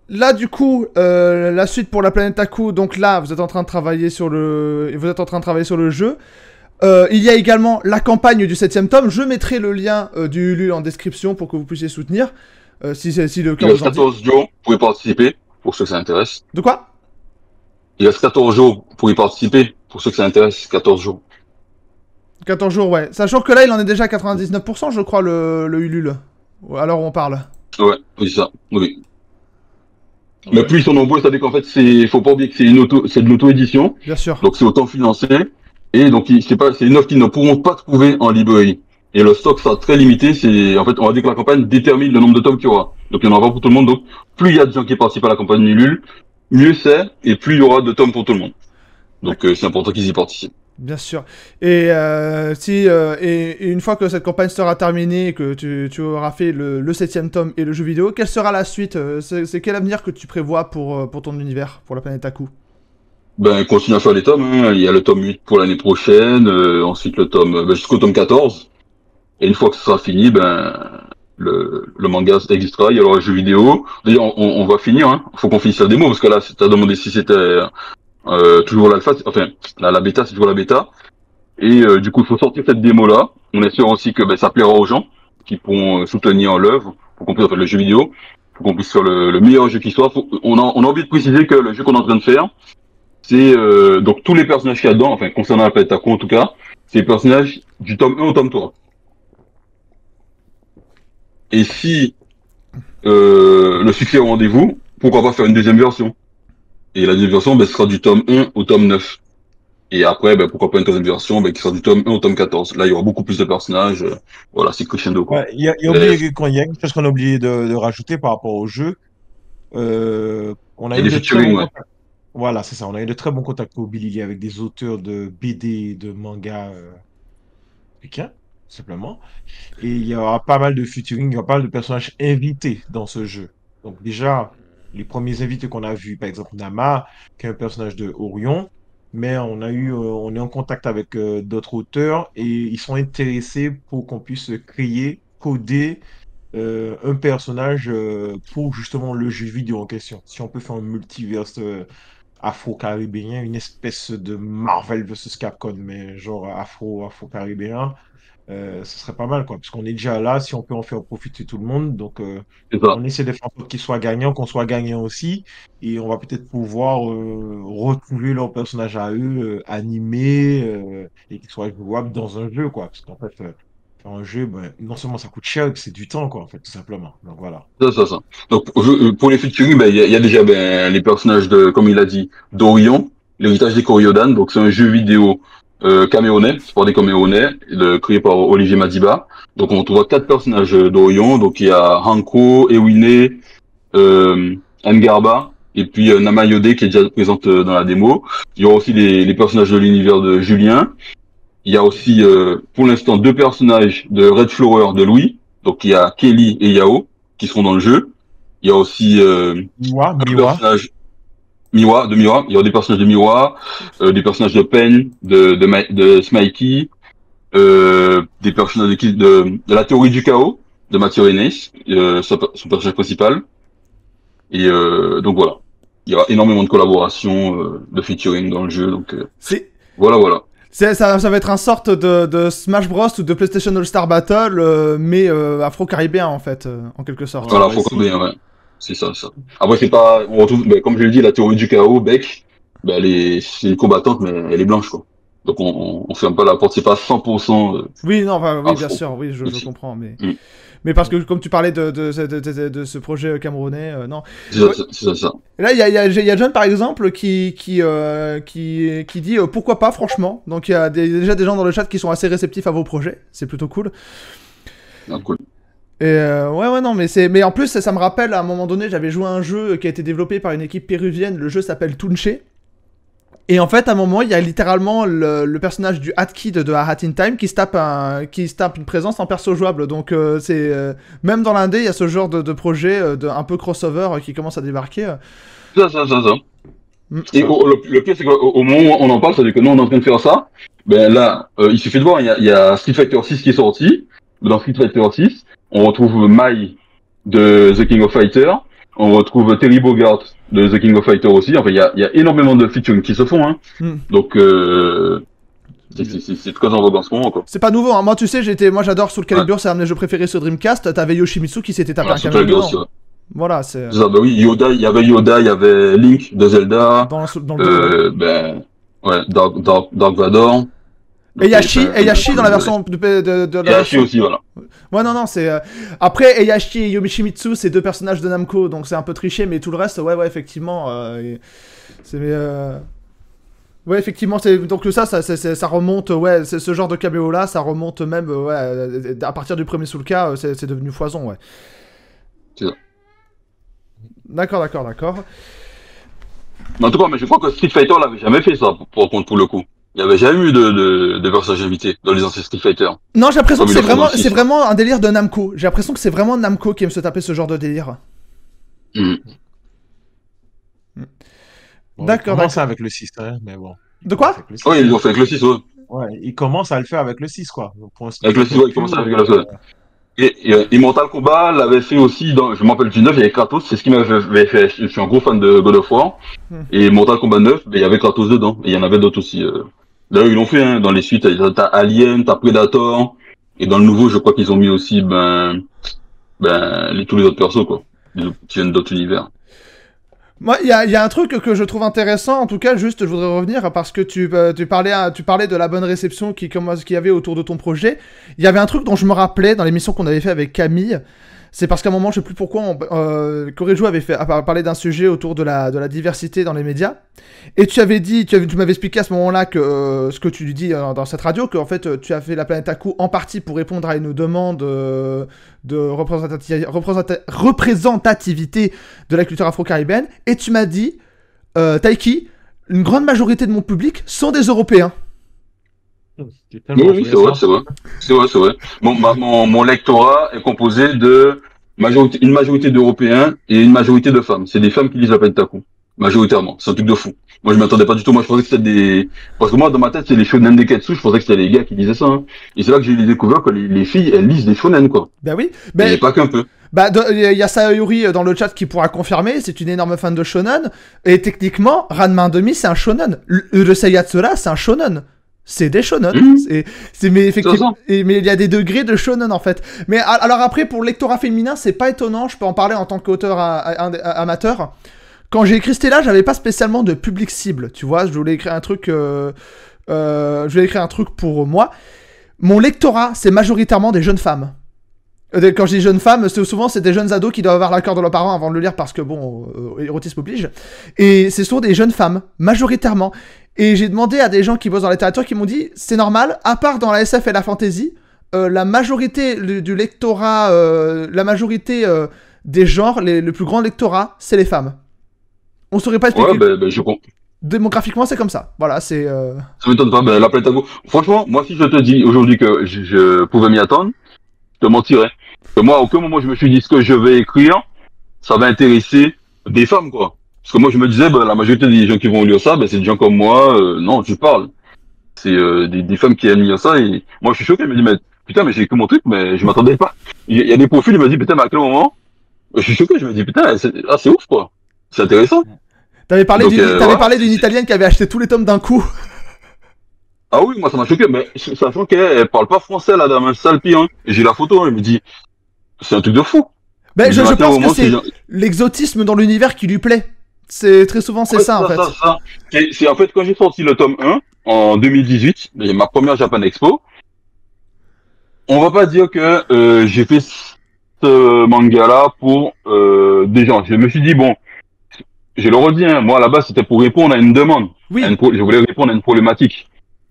là, du coup, la suite pour la planète Aku. Donc là, vous êtes en train de travailler sur le jeu. Il y a également la campagne du 7ème tome. Je mettrai le lien du Ulule en description pour que vous puissiez soutenir. Si le Il cœur vous reste en dit. 14 jours pour y participer, pour ceux que ça intéresse. De quoi? Il reste 14 jours pour y participer, pour ceux que ça intéresse, 14 jours. 14 jours, ouais. Sachant que là, il en est déjà à 99%, je crois, le Ulule. Alors on parle. Ouais, oui, c'est ça. Oui. Mais Ouais. plus ils sont nombreux, ça veut dire qu'en fait, faut pas oublier que c'est de l'auto-édition. Bien sûr. Donc c'est auto-financé. Et donc, c'est une offre qu'ils ne pourront pas trouver en librairie. Et le stock sera très limité. En fait, on va dire que la campagne détermine le nombre de tomes qu'il y aura. Donc, il y en aura pour tout le monde. Donc, plus il y a de gens qui participent à la campagne Ulule, mieux c'est, et plus il y aura de tomes pour tout le monde. Donc, D'accord. c'est important qu'ils y participent. Bien sûr. Et, et une fois que cette campagne sera terminée, que tu auras fait le 7ème tome et le jeu vidéo, quelle sera la suite? C'est quel avenir que tu prévois pour ton univers, pour la planète Aku? Ben, continue à faire les tomes, hein. Il y a le tome 8 pour l'année prochaine, ensuite le tome, jusqu'au tome 14. Et une fois que ce sera fini, le manga existera, il y aura le jeu vidéo. D'ailleurs, on va finir, hein. Faut qu'on finisse la démo, parce que là, t'as demandé si c'était, toujours l'alpha, enfin, la bêta, c'est toujours la bêta. Et du coup, il faut sortir cette démo-là. On espère aussi que ça plaira aux gens qui pourront soutenir l'œuvre pour qu'on puisse faire le jeu vidéo, pour qu'on puisse faire le meilleur jeu qui soit. On a envie de préciser que le jeu qu'on est en train de faire, c'est donc tous les personnages qu'il y a dedans, enfin concernant la planète Taco en tout cas, c'est les personnages du tome 1 au tome 3. Et si le succès est au rendez-vous, pourquoi pas faire une deuxième version? Et la deuxième version, ce sera du tome 1 au tome 9. Et après, pourquoi pas une troisième version qui sera du tome 1 au tome 14. Là, il y aura beaucoup plus de personnages. Voilà, c'est crescendo, quoi. Ouais, il y a quelque chose qu'on a oublié de rajouter par rapport au jeu. On Il y a a eu des de très bons featuring, ouais. contacts. Voilà, c'est ça. On a eu de très bons contacts au Billy avec des auteurs de BD, de mangas africains, simplement. Et il y aura pas mal de featuring, il y aura pas mal de personnages invités dans ce jeu. Donc déjà, les premiers invités qu'on a vus, par exemple Nama, qui est un personnage de Orion, mais on est en contact avec d'autres auteurs et ils sont intéressés pour qu'on puisse créer, coder un personnage pour justement le jeu vidéo en question. Si on peut faire un multiverse afro-caribéen, une espèce de Marvel versus Capcom, mais genre afro-caribéen, ce serait pas mal, quoi. Parce qu'on est déjà là, si on peut en faire profiter tout le monde. Donc, C'est ça. on essaie de faire en sorte qu'ils soient gagnants, qu'on soit gagnant aussi. Et on va peut-être pouvoir retrouver leur personnage à eux, animés, et qu'ils soient jouables dans un jeu, quoi. Parce qu'en fait, faire un jeu, ben, non seulement ça coûte cher, c'est du temps, quoi, en fait, tout simplement. Donc, voilà. Ça. Donc, pour les featuring, ben, il y a déjà ben, les personnages de, comme il a dit, d'Orion, l'héritage des Koryodan. Donc, c'est un jeu vidéo caméronais, c'est pour des Camerounais, créé par Olivier Madiba. Donc, on trouve quatre personnages d'Orion. Donc, il y a Hanko, Ewine, Ngarba, et puis Nama Yode qui est déjà présente dans la démo. Il y aura aussi les personnages de l'univers de Julien. Il y a aussi, pour l'instant, deux personnages de Red Flower de Louis. Donc, il y a Kelly et Yao qui seront dans le jeu. Il y a aussi un Miwa. personnage Miwa, de Miwa. Il y aura des personnages de Miwa, des personnages de Pen, de Smikey, des personnages de la théorie du chaos de Mathieu Renes, son personnage principal. Et donc voilà. Il y aura énormément de collaborations, de featuring dans le jeu. Donc C'est... voilà. Ça va être un sorte de Smash Bros ou de PlayStation All-Star Battle, mais afro-caribéen en fait, en quelque sorte. Voilà, Ouais, faut c'est- bien, ouais. C'est ça. Après, c'est pas, on retrouve, ben, comme je l'ai dit, la théorie du chaos, Beck, ben, c'est une combattante, mais elle est blanche, quoi. Donc, on ferme pas la porte, c'est pas 100% Oui, non, enfin, oui, bien afro, sûr, oui, je aussi. comprends, mais... Mm. Mais parce que comme tu parlais de ce projet camerounais, non. C'est Ouais. ça. Et là, il y a John, par exemple, qui dit pourquoi pas, franchement. Donc, il y a déjà des gens dans le chat qui sont assez réceptifs à vos projets. C'est plutôt cool. Ah, cool. Et ouais, non, mais en plus, ça me rappelle, à un moment donné, j'avais joué à un jeu qui a été développé par une équipe péruvienne. Le jeu s'appelle Tunche. Et en fait, à un moment, il y a littéralement le personnage du Hat Kid de A Hat in Time qui se tape une présence en perso jouable. Donc, même dans l'indé, il y a ce genre de projet un peu crossover qui commence à débarquer. Ça. Mm. Et le pire, c'est qu'au moment où on en parle, c'est-à-dire que nous, on est en train de faire ça, ben là, il suffit de voir, il y a Street Fighter 6 qui est sorti. Dans Street Fighter 6, on retrouve Mai de The King of Fighter, on retrouve Terry Bogard de The King of Fighter aussi. Enfin, il y a énormément de featuring qui se font, hein. Mm. Donc, c'est très en vogue en ce moment, quoi. C'est pas nouveau, hein. Moi, tu sais, moi, j'adore Soul Calibur, c'est un de mes jeux préférés sur Dreamcast. T'avais Yoshimitsu qui s'était tapé Voilà, un Soul camion Calibur dedans. aussi, ouais. Voilà, c'est C'est ça, bah oui, il y avait Yoda, il y avait Link de Zelda, dans le jeu. Ouais. ben, ouais, Dark Vador. Et Yashi dans la version de la Yashi version. aussi, voilà. Ouais, non, c'est. Après, Eyashi et Yoshimitsu, c'est deux personnages de Namco, donc c'est un peu triché, mais tout le reste, ouais, effectivement. C'est. Ouais, effectivement, donc ça remonte, ouais, ce genre de caméo là, ça remonte même, ouais, à partir du premier Soulka, c'est devenu foison, ouais. C'est ça. D'accord. Mais en tout cas, mais je crois que Street Fighter l'avait jamais fait ça, pour le coup. Il n'y avait jamais eu de personnages invités dans les anciens Street Fighter. Non, j'ai l'impression que Comme ils le font dans le six. c'est vraiment un délire de Namco. J'ai l'impression que c'est vraiment Namco qui aime se taper ce genre de délire. Mhm. Bon, D'accord, il commence d'accord. avec le 6, hein, mais bon. De quoi? Avec le 6. Oui, ils l'ont fait avec le 6, ouais. Ouais, il commence à le faire avec le 6, quoi. Donc, pour un Avec le 6, ouais, ils commencent avec le 6. Et Mortal Kombat l'avait fait aussi je me rappelle du 9, il y avait Kratos, c'est ce qui m'avait fait, je suis un gros fan de God of War. Et Mortal Kombat 9, ben, il y avait Kratos dedans, et il y en avait d'autres aussi. D'ailleurs, ils l'ont fait, hein, dans les suites, t'as Alien, t'as Predator, et dans le nouveau, je crois qu'ils ont mis aussi, tous les autres persos, quoi. Qui viennent d'autres univers. Moi, il y a un truc que je trouve intéressant, en tout cas, juste, je voudrais revenir, parce que tu parlais de la bonne réception qu'il y avait autour de ton projet. Il y avait un truc dont je me rappelais dans l'émission qu'on avait fait avec Camille. C'est parce qu'à un moment, je sais plus pourquoi, Coréjo avait parlé d'un sujet autour de la diversité dans les médias. Et tu m'avais expliqué à ce moment-là que ce que tu dis dans cette radio, qu'en fait, tu as fait la planète Aku en partie pour répondre à une demande de représentativité de la culture afro-caribéenne. Et tu m'as dit, Taiki, une grande majorité de mon public sont des Européens. Oui, c'est vrai. Mon lectorat est composé de une majorité d'Européens et une majorité de femmes. C'est des femmes qui lisent la Pentaku. Majoritairement. C'est un truc de fou. Moi, je m'attendais pas du tout. Moi, je pensais que c'était parce que moi, dans ma tête, c'est les shonen Deketsu. Je pensais que c'était les gars qui lisaient ça, hein. Et c'est là que j'ai découvert que les filles, elles lisent des shonen, quoi. Bah oui. Et pas qu'un peu. Bah, il y a Sayuri dans le chat qui pourra confirmer, c'est une énorme fan de shonen. Et techniquement, Ranma 1/2, c'est un shonen. Le Seiyatsura, c'est un shonen. C'est des shonen. Mais effectivement, mais il y a des degrés de shonen en fait. Mais alors après, pour le lectorat féminin, c'est pas étonnant. Je peux en parler en tant qu'auteur amateur. Quand j'ai écrit Stella, j'avais pas spécialement de public cible. Tu vois, je voulais écrire un truc. Pour moi. Mon lectorat, c'est majoritairement des jeunes femmes. Quand je dis jeunes femmes, souvent c'est des jeunes ados qui doivent avoir l'accord de leurs parents avant de le lire parce que bon, érotisme oblige. Et ce sont des jeunes femmes, majoritairement. Et j'ai demandé à des gens qui bossent dans la littérature qui m'ont dit, c'est normal, à part dans la SF et la fantasy, la majorité du lectorat, la majorité des genres, le plus grand lectorat, c'est les femmes. On saurait pas expliquer. Ouais, je comprends. Démographiquement, c'est comme ça. Voilà, c'est... Ça m'étonne pas, la Pentaku. Franchement, moi, si je te dis aujourd'hui que je pouvais m'y attendre, je te mentirais. Que moi, à aucun moment, je me suis dit ce que je vais écrire, ça va intéresser des femmes, quoi. Parce que moi, je me disais, la majorité des gens qui vont lire ça, c'est des gens comme moi. Non, tu parles. C'est des femmes qui aiment lire ça. Et moi, je suis choqué. Je me dis, mais putain, mais j'ai écrit mon truc, mais je m'attendais pas. Il y a des profils, il m'a dit, putain, mais à quel moment? Je suis choqué. Je me dis, putain, c'est ouf, quoi. C'est intéressant. T'avais parlé d'une Italienne qui avait acheté tous les tomes d'un coup. Ah oui, moi, ça m'a choqué. Mais sachant qu'elle parle pas français, la dame, sale pire, hein. Et j'ai la photo, hein, elle me dit, c'est un truc de fou. Ben, je pense que c'est l'exotisme dans l'univers qui lui plaît. C'est très souvent ça en fait. C'est en fait quand j'ai sorti le tome 1 en 2018, ma première Japan Expo. On va pas dire que j'ai fait ce manga-là pour des gens. Je me suis dit bon, je le redis, hein, moi à la base c'était pour répondre à une demande. Oui. Je voulais répondre à une problématique.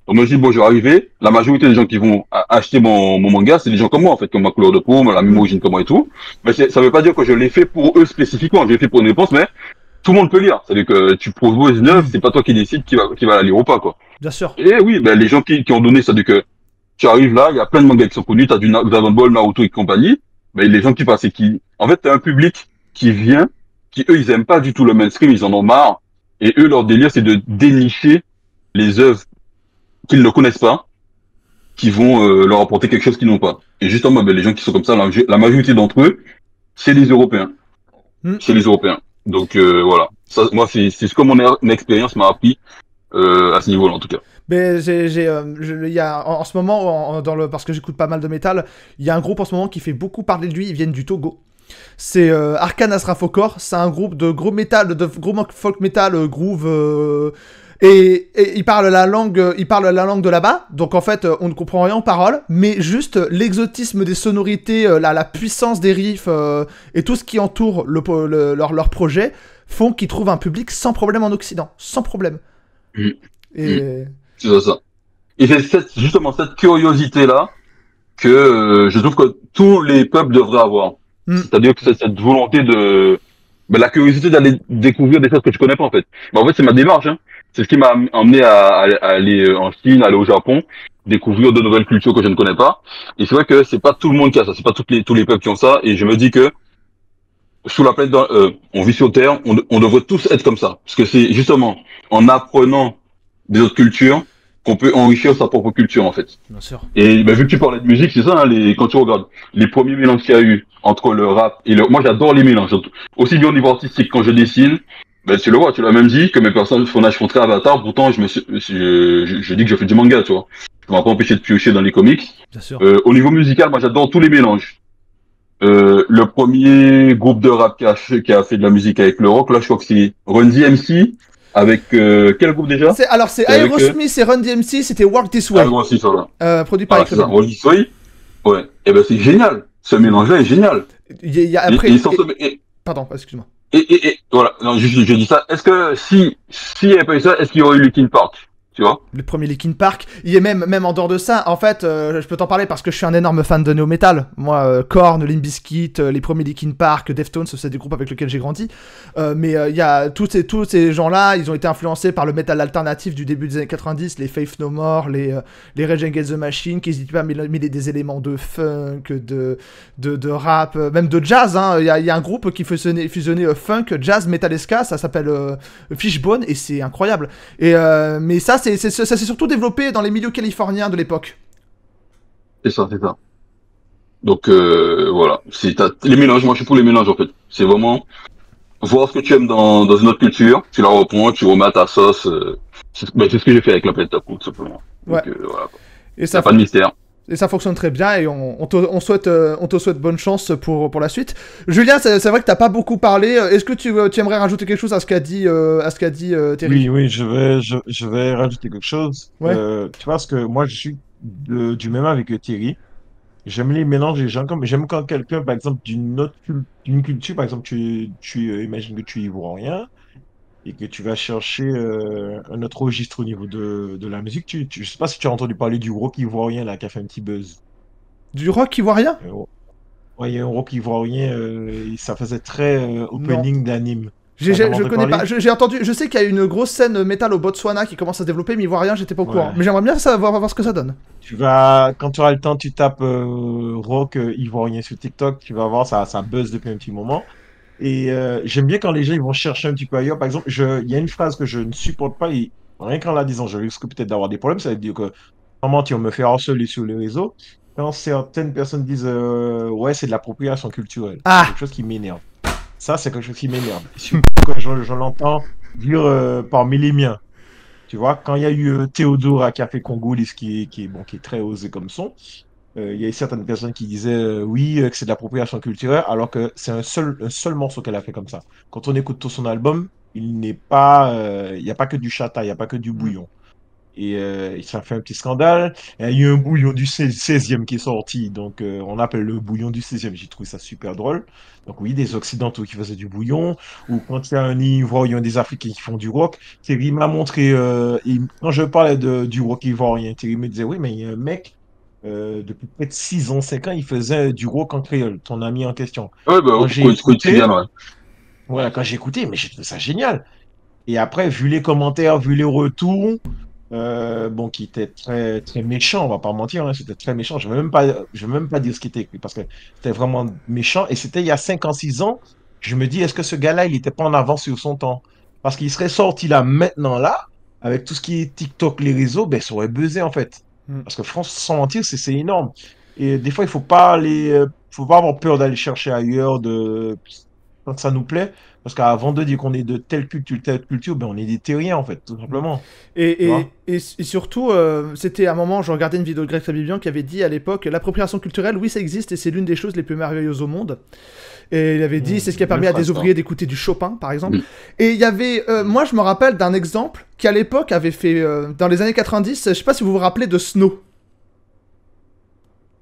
Donc je me suis dit bon, je vais arriver. La majorité des gens qui vont acheter mon manga, c'est des gens comme moi en fait, comme ma couleur de peau, la même origine que moi et tout. Mais ça veut pas dire que je l'ai fait pour eux spécifiquement. Je l'ai fait pour une réponse, mais tout le monde peut lire. C'est-à-dire que tu proposes une œuvre, c'est pas toi qui décides qui va la lire ou pas, quoi. Bien sûr. Et oui, les gens qui ont donné, c'est-à-dire que tu arrives là, il y a plein de mangas qui sont connus, t'as du Dragon Ball, Naruto et compagnie, les gens qui passent en fait, t'as un public qui vient, qui eux, ils aiment pas du tout le mainstream, ils en ont marre, et eux, leur délire, c'est de dénicher les œuvres qu'ils ne connaissent pas, qui vont leur apporter quelque chose qu'ils n'ont pas. Et justement, les gens qui sont comme ça, la majorité d'entre eux, c'est les Européens. C'est les Européens. Donc voilà, ça, moi c'est ce que mon expérience m'a appris à ce niveau-là en tout cas. Mais il y a en ce moment parce que j'écoute pas mal de métal, il y a un groupe en ce moment qui fait beaucoup parler de lui. Ils viennent du Togo. C'est Arcane Asrafokor. C'est un groupe de gros métal, de gros folk metal groove. Et il parle la langue de là-bas, donc en fait on ne comprend rien aux paroles, mais juste l'exotisme des sonorités, la puissance des riffs et tout ce qui entoure leur projet font qu'ils trouvent un public sans problème en Occident, sans problème. C'est ça. Et c'est justement cette curiosité-là que je trouve que tous les peuples devraient avoir. C'est-à-dire que c'est cette volonté de... la curiosité d'aller découvrir des choses que tu connais pas en fait. En fait c'est ma démarche, hein. C'est ce qui m'a emmené à aller en Chine, aller au Japon, découvrir de nouvelles cultures que je ne connais pas. Et c'est vrai que c'est pas tout le monde qui a ça, c'est pas tous les peuples qui ont ça. Et je me dis que sous la planète, on vit sur Terre, on devrait tous être comme ça, parce que c'est justement en apprenant des autres cultures qu'on peut enrichir sa propre culture en fait. Bien sûr. Et vu que tu parlais de musique, c'est ça, hein, quand tu regardes les premiers mélanges qu'il y a eu entre le rap et moi j'adore les mélanges, aussi bien au niveau artistique quand je dessine. Tu le vois, tu l'as même dit que mes personnages font très Avatar, pourtant je dis que je fais du manga, tu vois. Ça m'a pas empêché de piocher dans les comics. Bien sûr. Au niveau musical, moi j'adore tous les mélanges. Le premier groupe de rap qui a fait de la musique avec le rock, là je crois que c'est Run DMC, avec quel groupe déjà? C'est Aerosmith et Run DMC, c'était Walk This Way. Aerosmith, voilà. Produit par ça, Walk This Way. Ouais. Et c'est génial. Ce mélange-là est génial. Pardon, excuse-moi. Et voilà, non, je dis ça. Est-ce que s'il n'y avait pas eu ça, est-ce qu'il y aurait eu Linkin Park? tu vois. Le premier Linkin Park, il est même en dehors de ça, en fait, je peux t'en parler parce que je suis un énorme fan de néo metal. Moi, Korn, Limp Bizkit, les premiers Linkin Park, Deftones, c'est des groupes avec lesquels j'ai grandi. Mais il y a tous ces gens-là, ils ont été influencés par le metal alternatif du début des années 90, les Faith No More, les Rage Against the Machine, qui n'hésitent pas à mêler des éléments de funk, de rap, même de jazz. Hein. Il y a un groupe qui fusionnait funk, jazz, metal et ska, ça s'appelle Fishbone, et c'est incroyable. Mais ça s'est surtout développé dans les milieux californiens de l'époque. C'est ça, c'est ça. Donc voilà, les mélanges, moi je suis pour les mélanges en fait. C'est vraiment voir ce que tu aimes dans une autre culture, tu la reprends, tu remets à ta sauce. C'est ce que j'ai fait avec la Planète Taco, tout simplement. Ouais. Donc voilà. Et Y a ça, pas de mystère. et ça fonctionne très bien, et on te souhaite bonne chance pour la suite. Julien, c'est vrai que t'as pas beaucoup parlé. Est-ce que tu aimerais rajouter quelque chose à ce qu'a dit Terry? Oui, je vais rajouter quelque chose. Ouais. Tu vois, parce que moi, je suis du même avec Thierry. J'aime les mélanges et j'aime quand quelqu'un, par exemple, d'une culture, par exemple, imagines que tu es ivoirien et que tu vas chercher un autre registre au niveau de la musique. Je sais pas si tu as entendu parler du rock ivoirien là, qui a fait un petit buzz. Du rock ivoirien? Ouais, il y a un rock ivoirien, et ça faisait très Non. opening d'anime. Je T'as jamais entendu connais parler? pas. J'ai entendu. Je sais qu'il y a une grosse scène métal au Botswana qui commence à se développer, mais ivoirien, j'étais pas au courant. Ouais. Mais j'aimerais bien voir ce que ça donne. Quand tu auras le temps, tu tapes rock ivoirien sur TikTok, tu vas voir, ça buzz depuis un petit moment. Et j'aime bien quand les gens ils vont chercher un petit peu ailleurs. Par exemple, il y a une phrase que je ne supporte pas, et rien qu'en la disant, je risque peut-être d'avoir des problèmes. Ça veut dire que, comment tu me fait harceler sur les réseaux, quand certaines personnes disent ouais, c'est de l'appropriation culturelle. C'est Ah. quelque chose qui m'énerve. Ça, c'est quelque chose qui m'énerve. Surtout quand je l'entends dire parmi les miens. Tu vois, quand il y a eu Théodore qui a fait Congolais, qui est très osé comme son, il y a eu certaines personnes qui disaient oui, que c'est de l'appropriation culturelle, alors que c'est un seul morceau qu'elle a fait comme ça. Quand on écoute tout son album, il n'y a pas que du chata, il n'y a pas que du Mm. bouillon. Et ça fait un petit scandale. Il y a eu un bouillon du 16e qui est sorti, donc on appelle le bouillon du 16e. J'ai trouvé ça super drôle. Donc oui, des Occidentaux qui faisaient du bouillon, ou quand il y a un Ivoirien, des Africains qui font du rock. Thierry m'a montré, quand je parlais du rock ivoirien, Thierry me disait, oui, mais il y a un mec, depuis près de 6 ans, 5 ans, il faisait du rock en créole, ton ami en question. Ouais, bah, Quand j'ai quotidien, écouté, ouais. voilà, quand j'ai écouté, mais j'ai trouvé ça génial. Et après, vu les commentaires, vu les retours, bon, qui était très, très méchant, on va pas mentir, hein, c'était très méchant. Je vais même pas dire ce qui était écrit parce que c'était vraiment méchant. Et c'était il y a 5 ans, 6 ans. Je me dis, est-ce que ce gars-là, il était pas en avance sur son temps? Parce qu'il serait sorti là, maintenant, là, avec tout ce qui est TikTok, les réseaux, ben, ça aurait buzzé, en fait. Mm. Parce que France, sans mentir, c'est énorme. Et des fois, il faut pas avoir peur d'aller chercher ailleurs quand ça nous plaît. Parce qu'avant de dire qu'on est de telle culture, ben, on est des terriens, en fait, tout simplement. Tu vois? Et surtout, c'était un moment, je regardais une vidéo de Greg Fabian qui avait dit à l'époque, l'appropriation culturelle, oui, ça existe et c'est l'une des choses les plus merveilleuses au monde. Et il avait dit, c'est ce qui a Belle permis à des phrase, ça. ouvriers d'écouter du Chopin, par exemple. Mm. Et il y avait, moi, je me rappelle d'un exemple qui à l'époque avait fait, dans les années 90, je sais pas si vous vous rappelez de Snow.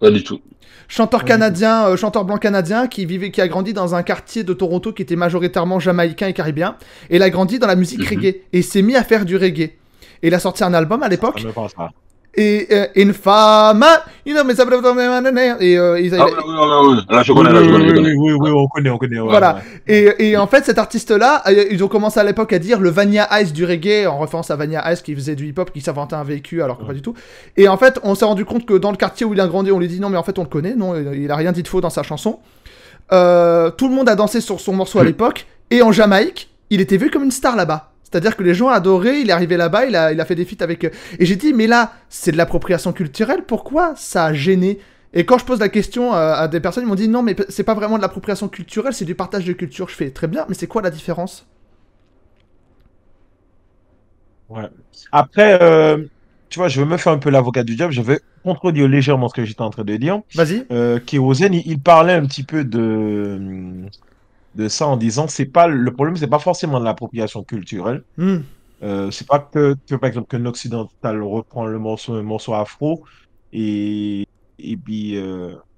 Pas du tout. Chanteur Pas du tout. canadien, chanteur blanc canadien qui a grandi dans un quartier de Toronto qui était majoritairement jamaïcain et caribéen. Et il a grandi dans la musique Mhm. reggae. Et il s'est mis à faire du reggae. Et il a sorti un album à Ça l'époque. me passe pas. Et Infama, you know, mais ça. Et Ah, ouais. Là, je Oui, connais, oui, là, je oui, connais, je oui, connais. oui, oui, on connaît, ouais, voilà. ouais. Et en fait, cet artiste-là, ils ont commencé à l'époque à dire le Vanilla Ice du reggae, en référence à Vanilla Ice qui faisait du hip-hop, qui s'inventait un véhicule, alors que Ouais. pas du tout. Et en fait, on s'est rendu compte que dans le quartier où il a grandi, on lui dit non, mais en fait, on le connaît, non, il a rien dit de faux dans sa chanson. Tout le monde a dansé sur son morceau à l'époque, et en Jamaïque, il était vu comme une star là-bas. C'est-à-dire que les gens adoraient, il est arrivé là-bas, il a fait des feats avec... Et j'ai dit, mais là, c'est de l'appropriation culturelle, pourquoi ça a gêné? Et quand je pose la question à des personnes, ils m'ont dit, non, mais c'est pas vraiment de l'appropriation culturelle, c'est du partage de culture. Je fais, très bien, mais c'est quoi la différence? Ouais. Après, tu vois, je vais me faire un peu l'avocat du diable. Je vais contredire légèrement ce que j'étais en train de dire. Vas-y. Kérosène, il parlait un petit peu de ça en disant, le problème, c'est pas forcément de l'appropriation culturelle. Hmm. C'est pas par exemple, qu'un occidental reprend un morceau afro, et puis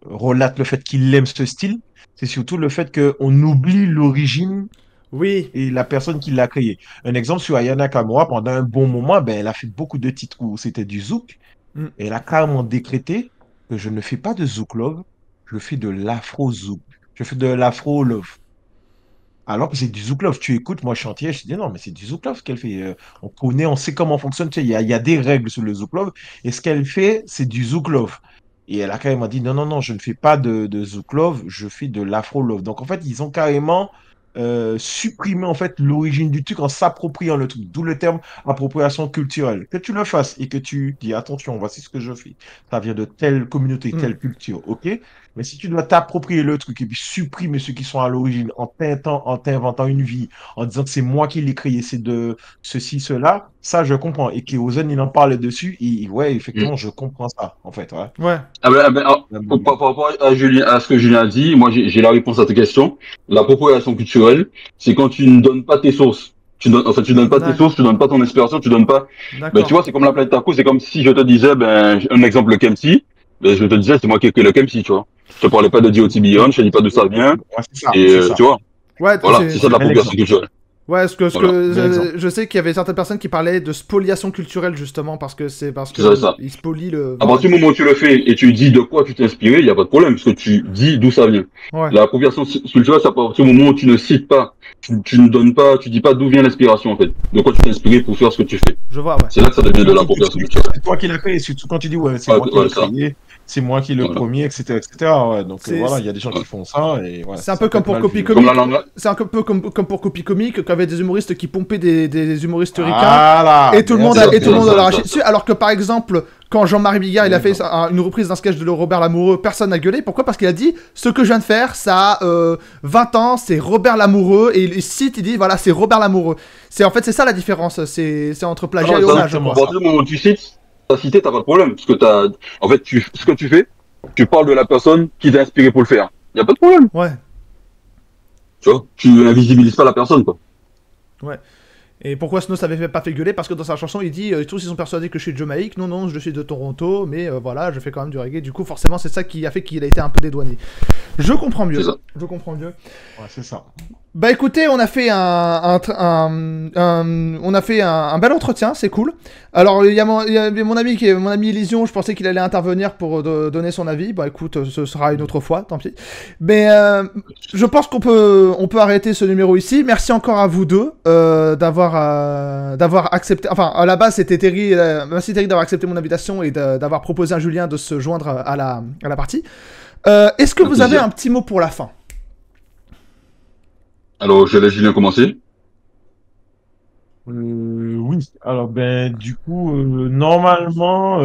relate le fait qu'il aime ce style. C'est surtout le fait qu'on oublie l'origine Oui. et la personne qui l'a créé. Un exemple sur Aya Nakamura, pendant un bon moment, ben, elle a fait beaucoup de titres où c'était du zouk. Mm. Et elle a carrément décrété que je ne fais pas de zouk love, je fais de l'afro zouk. Je fais de l'afro love. Alors que c'est du zouk love. Tu écoutes, moi, chantier, je te dis non, mais c'est du zouk love ce qu'elle fait. On connaît, on sait comment fonctionne. Tu sais, il y a des règles sur le zouk love. Et ce qu'elle fait, c'est du zouk love. Et elle a carrément dit non, non, non, je ne fais pas de zouk love, je fais de l'afro love. Donc, en fait, ils ont carrément supprimé en fait l'origine du truc en s'appropriant le truc. D'où le terme appropriation culturelle. Que tu le fasses et que tu dis attention, voici ce que je fais. Ça vient de telle communauté, Mm. telle culture, ok? Mais si tu dois t'approprier le truc et puis supprimer ceux qui sont à l'origine en t'inventant une vie, en disant que c'est moi qui l'ai créé, c'est de ceci, cela, ça je comprends. Et Kéozen, il en parle dessus, et ouais, Mm. effectivement, je comprends ça, en fait. Ouais. Ouais. Par rapport à Julien, à ce que Julien a dit, moi j'ai la réponse à ta question. L'appropriation culturelle, c'est quand tu ne donnes pas tes sources. Tu donnes pas tes D'accord. sources, tu donnes pas ton inspiration, tu donnes pas. Ben tu D'accord. vois, c'est comme la planète taco, c'est comme si je te disais, ben un exemple le Kempsi, ben je te disais c'est moi qui ai créé le Kempsi, tu vois. Je te parlais pas de D.O.T. Beyond, je te dis pas d'où ça vient, Ouais, c'est ça, et c'est ça. tu vois, Ouais, voilà, c'est ça de Un bel l'appropriation exemple. culturelle. Ouais, Voilà, Bel exemple. je sais qu'il y avait certaines personnes qui parlaient de spoliation culturelle justement parce que c'est ça, ils spolient le. À Voilà. partir du moment où tu le fais et tu dis de quoi tu t'es inspiré, il n'y a pas de problème, parce que tu dis d'où ça vient. Ouais. L'appropriation culturelle, c'est à partir du moment où tu ne cites pas, tu ne donnes pas, tu dis pas d'où vient l'inspiration, en fait. De quoi tu t'es inspiré pour faire ce que tu fais. Je vois. Ouais. C'est là que ça devient de Quand tu l'appropriation dis culturelle. c'est toi qui l'as créé, surtout quand tu dis ouais, c'est Ouais, moi qui ouais, l'ai ça. créé, c'est moi qui le Voilà. premier, etc., etc. Ouais, donc C'est voilà, il y a des gens Ouais. qui font ça et ouais, c'est un ça peu peut comme être pour mal Copy vu. Comme Comique. la langue. C'est un peu comme pour Copy Comique, qu'il y avait des humoristes qui pompaient des humoristes ricains. Voilà, Et tout le monde merci. et tout le monde ça, leur ça, arraché ça. dessus, alors que par exemple, quand Jean-Marie Bigard il a fait D'accord. une reprise d'un sketch de Robert Lamoureux, personne n'a gueulé. Pourquoi? Parce qu'il a dit ce que je viens de faire, ça a 20 ans, c'est Robert Lamoureux, et il cite, il dit voilà, c'est Robert Lamoureux. En fait, c'est ça la différence, c'est entre plagiat Ah, et ça, hommage, à Exactement quoi. ça. partir du moment où tu cites, t'as cité, t'as pas de problème. Parce que en fait, ce que tu fais, tu parles de la personne qui t'a inspiré pour le faire. Il n'y a pas de problème. Ouais, Tu vois, tu invisibilises pas la personne, quoi. ouais. Et pourquoi Snow s'avait pas fait gueuler? Parce que dans sa chanson, il dit tous ils sont persuadés que je suis de Jamaïque. Non, non, je suis de Toronto, mais voilà, je fais quand même du reggae. Du coup, forcément, c'est ça qui a fait qu'il a été un peu dédouané. Je comprends mieux. C'est ça. Je comprends mieux. Ouais, c'est ça. Bah écoutez, on a fait un bel entretien, c'est cool. Alors il y a mon ami mon ami Elysion, je pensais qu'il allait intervenir pour donner son avis. Bah écoute, ce sera une autre fois, tant pis. Mais je pense qu'on peut arrêter ce numéro ici. Merci encore à vous deux d'avoir accepté. Enfin, à la base c'était Terry. Merci Terry d'avoir accepté mon invitation et d'avoir proposé à Julien de se joindre à la partie. Est-ce que vous avez un petit mot pour la fin? Alors, je laisse Julien commencer. Oui, alors ben du coup, normalement,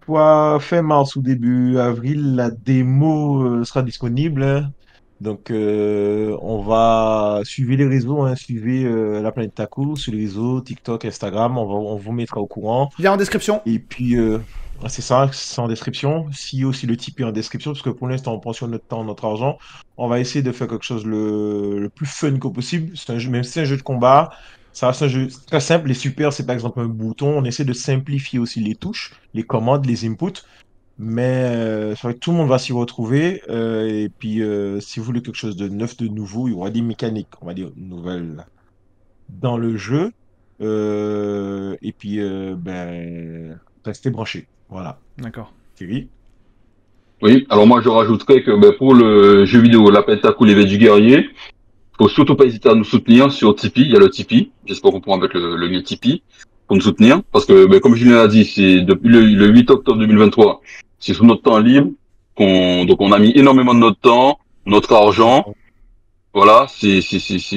soit fin mars ou début avril, la démo sera disponible, hein. Donc, on va suivre les réseaux, hein, suivez la planète Taco sur les réseaux, TikTok, Instagram, on vous mettra au courant. Lien en description. Et puis, c'est ça, c'est en description. Si aussi le Tipeee en description, parce que pour l'instant, on prend sur notre temps, notre argent. On va essayer de faire quelque chose le plus fun que possible. C'est un jeu, même si c'est un jeu de combat, ça reste un jeu très simple. Les super, c'est par exemple un bouton. On essaie de simplifier aussi les touches, les commandes, les inputs. Mais c'est vrai que tout le monde va s'y retrouver. Et puis, si vous voulez quelque chose de neuf, de nouveau, il y aura des mécaniques, on va dire, nouvelles dans le jeu. Et puis, ben, restez branchés. Voilà. D'accord. Thierry. Oui, alors moi je rajouterais que ben, pour le jeu vidéo La Pentacle ou l'éveil du guerrier, faut surtout pas hésiter à nous soutenir sur Tipeee, il y a le Tipeee, j'espère qu'on pourra mettre le lien Tipeee pour nous soutenir, parce que ben, comme Julien l'a dit, c'est depuis le 8 octobre 2023, c'est sous notre temps libre, donc on a mis énormément de notre temps, notre argent, voilà, c'est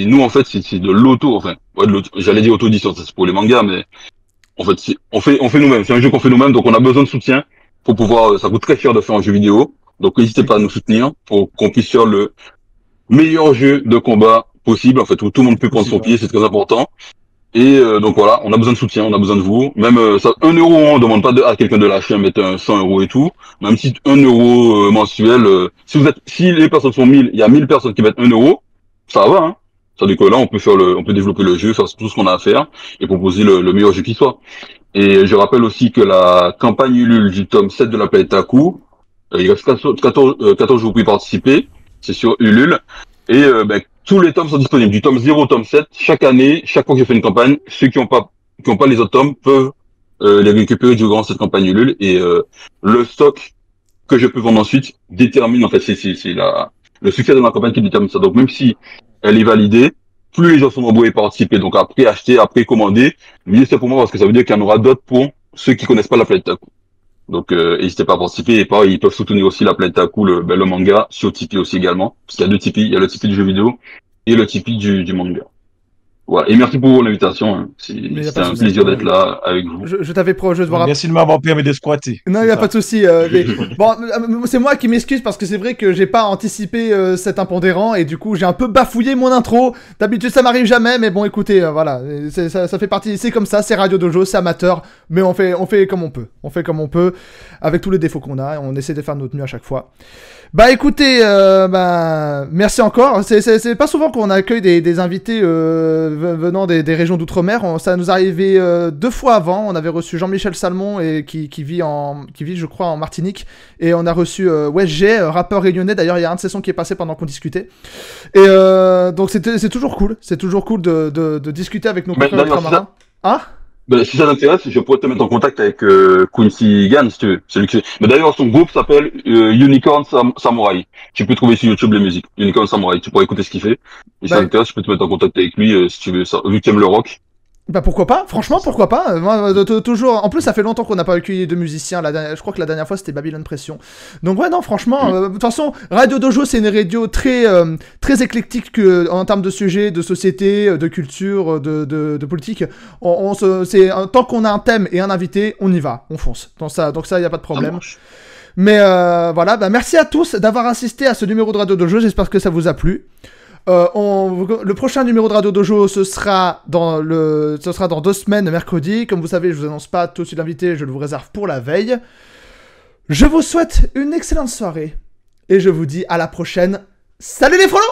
nous en fait, c'est de l'auto, enfin, ouais, j'allais dire auto-édition, ça c'est pour les mangas, mais en fait, on fait nous-mêmes, c'est un jeu qu'on fait nous-mêmes, donc on a besoin de soutien pour pouvoir, ça coûte très cher de faire un jeu vidéo, donc n'hésitez pas à nous soutenir pour qu'on puisse faire le meilleur jeu de combat possible, en fait, où tout le monde peut prendre son pied, c'est très important. Et donc voilà, on a besoin de soutien, on a besoin de vous. Même ça, 1 euro, on demande pas à quelqu'un de lâcher, mettre un 100 euros et tout. Même si 1 euro mensuel, si les personnes sont 1000, il y a 1000 personnes qui mettent 1 euro, ça va, hein. Ça veut dire que là, on peut développer le jeu, faire tout ce qu'on a à faire et proposer le meilleur jeu qui soit. Et je rappelle aussi que la campagne Ulule du tome 7 de la planète il reste 14 jours pour y participer. C'est sur Ulule. Et ben, tous les tomes sont disponibles, du tome 0 au tome 7. Chaque année, chaque fois que je fais une campagne, ceux qui ont pas les autres tomes peuvent les récupérer durant cette campagne Ulule. Et le stock que je peux vendre ensuite détermine, en fait, c'est le succès de ma campagne qui détermine ça. Donc même si elle est validée, plus les gens sont nombreux à y participer. Donc après acheter, après commander, l'idée c'est pour moi parce que ça veut dire qu'il y en aura d'autres pour ceux qui connaissent pas la planète Taku. Donc n'hésitez pas à participer et pas, ils peuvent soutenir aussi la planète Taku, le manga, sur Tipeee aussi également. Parce qu'il y a 2 Tipeee, il y a le Tipeee du jeu vidéo et le Tipeee du manga. Voilà. Et merci pour l'invitation. Hein. C'était un plaisir d'être là avec vous. Je t'avais proche de voir. Merci de m'avoir permis de squatter. Non, il n'y a pas de souci. Bon, c'est moi qui m'excuse parce que c'est vrai que j'ai pas anticipé cet impondérant et du coup j'ai un peu bafouillé mon intro. D'habitude ça m'arrive jamais, mais bon écoutez, voilà, ça fait partie. C'est comme ça, c'est Radio Dojo, c'est amateur, mais on fait comme on peut. On fait comme on peut avec tous les défauts qu'on a. On essaie de faire notre mieux à chaque fois. Bah écoutez, merci encore. C'est pas souvent qu'on accueille des invités venant des régions d'outre-mer. Ça nous arrivait 2 fois avant. On avait reçu Jean-Michel Salmon et qui vit je crois en Martinique, et on a reçu WestG, rappeur réunionnais. D'ailleurs il y a un de ses sons qui est passé pendant qu'on discutait. Et donc c'est toujours cool. C'est toujours cool de discuter avec nos confrères ultramarins. Hein? Ben, si ça t'intéresse, je pourrais te mettre en contact avec Quincy Gann, si tu veux. Celui qui... Mais d'ailleurs, son groupe s'appelle Unicorn Samurai. Tu peux trouver sur YouTube les musiques. Unicorn Samurai. Tu pourrais écouter ce qu'il fait. Et si ça t'intéresse, je peux te mettre en contact avec lui si tu veux ça. Vu que tu aimes le rock. Bah pourquoi pas, franchement pourquoi pas. Moi, toujours. En plus ça fait longtemps qu'on n'a pas accueilli de musiciens. Je crois que la dernière fois c'était Babylon Pression. Donc ouais non franchement, de toute façon Radio Dojo c'est une radio très éclectique en termes de sujets, de société, de culture, de politique. Tant qu'on a un thème et un invité, on y va, on fonce. Donc ça y a pas de problème. Mais voilà, bah merci à tous d'avoir assisté à ce numéro de Radio Dojo. J'espère que ça vous a plu. Le prochain numéro de Radio Dojo, ce sera dans 2 semaines, mercredi. Comme vous savez, je vous annonce pas tout de suite l'invité, je le vous réserve pour la veille. Je vous souhaite une excellente soirée et je vous dis à la prochaine. Salut les frolos!